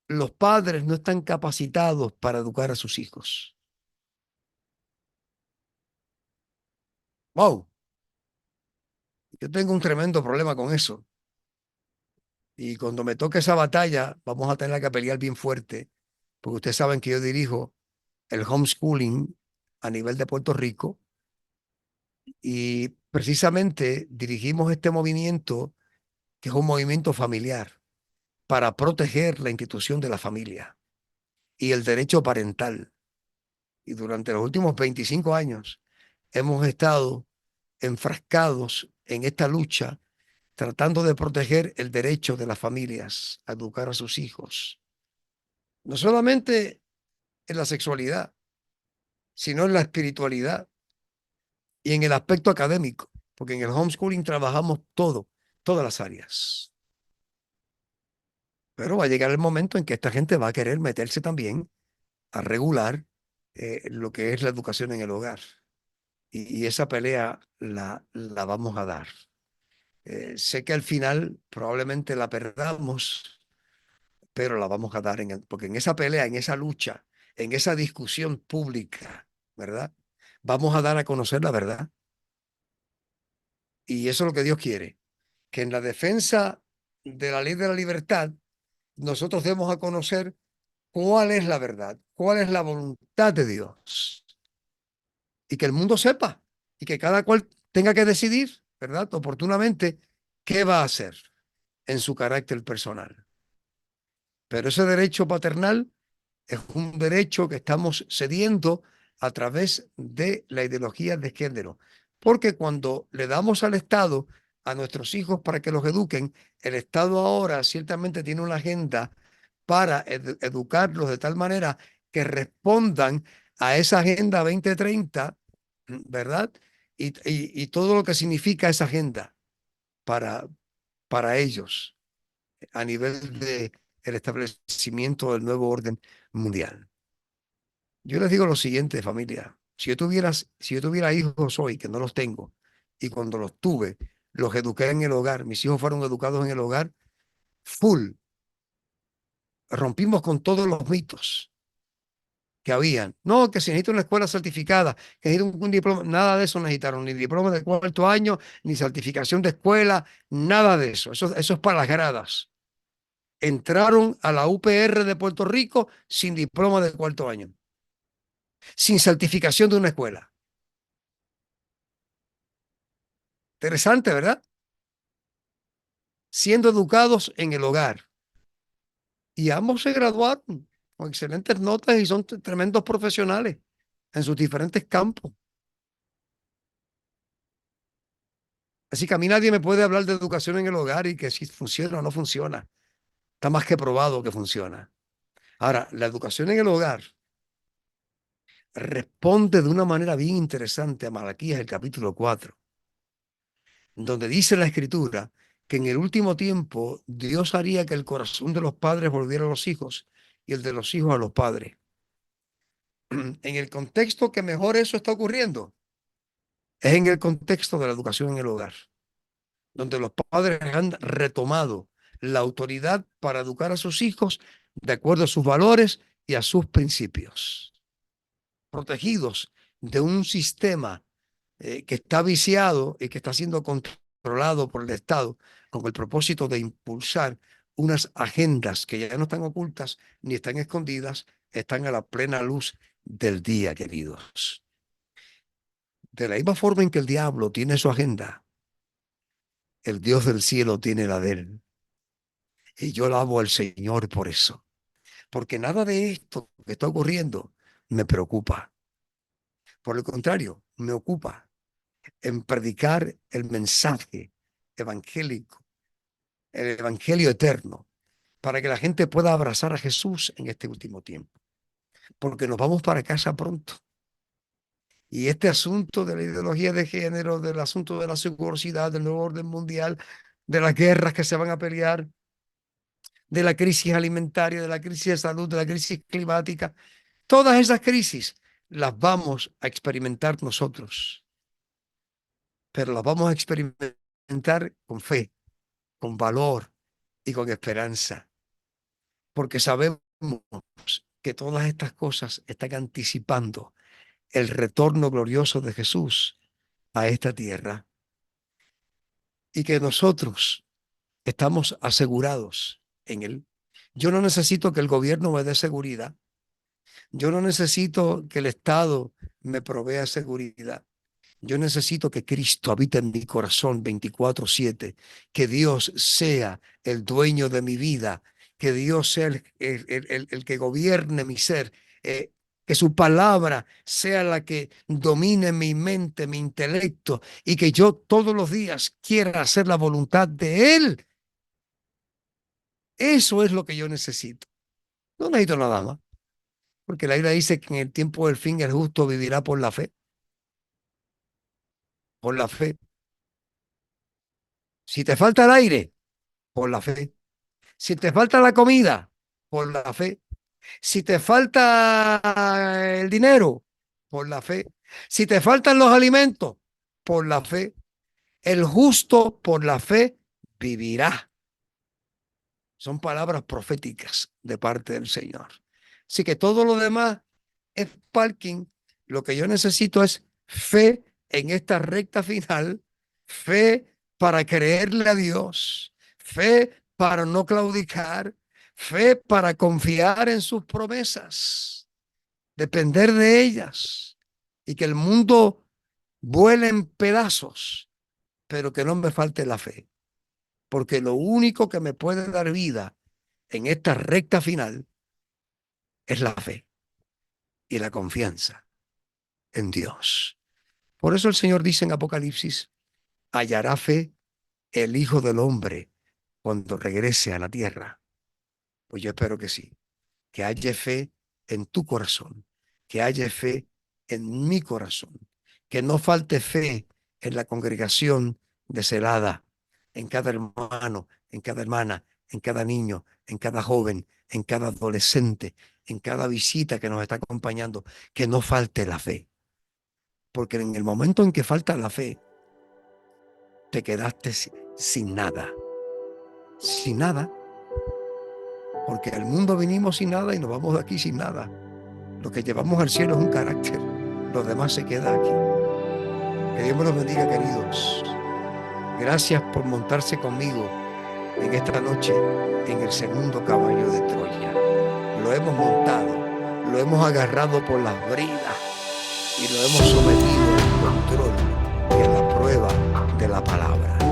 los padres no están capacitados para educar a sus hijos. Wow, yo tengo un tremendo problema con eso. Y cuando me toque esa batalla, vamos a tener que pelear bien fuerte, porque ustedes saben que yo dirijo el homeschooling a nivel de Puerto Rico y precisamente dirigimos este movimiento, que es un movimiento familiar, para proteger la institución de la familia y el derecho parental. Y durante los últimos 25 años hemos estado enfrascados en esta lucha, tratando de proteger el derecho de las familias a educar a sus hijos, no solamente en la sexualidad, sino en la espiritualidad y en el aspecto académico, porque en el homeschooling trabajamos todo, todas las áreas. Pero va a llegar el momento en que esta gente va a querer meterse también a regular lo que es la educación en el hogar. Y esa pelea la vamos a dar. Sé que al final probablemente la perdamos, pero la vamos a dar porque en esa pelea, en esa lucha, en esa discusión pública, ¿verdad? Vamos a dar a conocer la verdad. Y eso es lo que Dios quiere, que en la defensa de la ley de la libertad, nosotros demos a conocer cuál es la verdad, cuál es la voluntad de Dios. Y que el mundo sepa y que cada cual tenga que decidir, ¿verdad? Oportunamente, qué va a hacer en su carácter personal. Pero ese derecho paternal es un derecho que estamos cediendo a través de la ideología de género. Porque cuando le damos al Estado a nuestros hijos para que los eduquen, el Estado ahora ciertamente tiene una agenda para educarlos de tal manera que respondan a esa Agenda 2030, ¿verdad? Y todo lo que significa esa agenda para, para ellos a nivel de el establecimiento del nuevo orden mundial. Yo les digo lo siguiente, familia. Si yo tuviera hijos hoy, que no los tengo, y cuando los tuve, los eduqué en el hogar, mis hijos fueron educados en el hogar, full. Rompimos con todos los mitos que habían. No, que se necesita una escuela certificada, que necesita un diploma, nada de eso necesitaron, ni diploma de cuarto año, ni certificación de escuela, nada de eso. Eso es para las gradas. Entraron a la UPR de Puerto Rico sin diploma de cuarto año, sin certificación de una escuela. Interesante, ¿verdad? Siendo educados en el hogar. Y ambos se graduaron con excelentes notas y son tremendos profesionales en sus diferentes campos. Así que a mí nadie me puede hablar de educación en el hogar y que si funciona o no funciona. Está más que probado que funciona. Ahora, la educación en el hogar responde de una manera bien interesante a Malaquías, el capítulo 4, donde dice la Escritura que en el último tiempo Dios haría que el corazón de los padres volviera a los hijos y el de los hijos a los padres. En el contexto que mejor eso está ocurriendo es en el contexto de la educación en el hogar, donde los padres han retomado la autoridad para educar a sus hijos de acuerdo a sus valores y a sus principios, protegidos de un sistema que está viciado y que está siendo controlado por el Estado con el propósito de impulsar unas agendas que ya no están ocultas ni están escondidas, están a la plena luz del día, queridos. De la misma forma en que el diablo tiene su agenda, el Dios del cielo tiene la de él. Y yo alabo al Señor por eso, porque nada de esto que está ocurriendo me preocupa. Por el contrario, me ocupa en predicar el mensaje evangélico, el evangelio eterno, para que la gente pueda abrazar a Jesús en este último tiempo, porque nos vamos para casa pronto. Y este asunto de la ideología de género, del asunto de la seguridad, del nuevo orden mundial, de las guerras que se van a pelear, de la crisis alimentaria, de la crisis de salud, de la crisis climática, todas esas crisis las vamos a experimentar nosotros, pero las vamos a experimentar con fe, con valor y con esperanza, porque sabemos que todas estas cosas están anticipando el retorno glorioso de Jesús a esta tierra y que nosotros estamos asegurados en él. Yo no necesito que el gobierno me dé seguridad. Yo no necesito que el Estado me provea seguridad. Yo necesito que Cristo habite en mi corazón 24/7, que Dios sea el dueño de mi vida, que Dios sea el que gobierne mi ser, que su palabra sea la que domine mi mente, mi intelecto, y que yo todos los días quiera hacer la voluntad de Él. Eso es lo que yo necesito. No necesito nada más, porque la Biblia dice que en el tiempo del fin el justo vivirá por la fe, por la fe. Si te falta el aire, por la fe. Si te falta la comida, por la fe. Si te falta el dinero, por la fe. Si te faltan los alimentos, por la fe. El justo por la fe vivirá. Son palabras proféticas de parte del Señor. Así que todo lo demás es parking. Lo que yo necesito es fe en esta recta final, fe para creerle a Dios, fe para no claudicar, fe para confiar en sus promesas, depender de ellas y que el mundo vuele en pedazos, pero que no me falte la fe, porque lo único que me puede dar vida en esta recta final es la fe y la confianza en Dios. Por eso el Señor dice en Apocalipsis, hallará fe el Hijo del Hombre cuando regrese a la tierra. Pues yo espero que sí, que haya fe en tu corazón, que haya fe en mi corazón, que no falte fe en la congregación de Celada, en cada hermano, en cada hermana, en cada niño, en cada joven, en cada adolescente, en cada visita que nos está acompañando, que no falte la fe. Porque en el momento en que falta la fe, te quedaste sin nada. Sin nada. Porque al mundo vinimos sin nada y nos vamos de aquí sin nada. Lo que llevamos al cielo es un carácter. Lo demás se queda aquí. Que Dios me los bendiga, queridos. Gracias por montarse conmigo en esta noche en el segundo caballo de Troya. Lo hemos montado, lo hemos agarrado por las bridas y lo hemos sometido al control y a la prueba de la palabra.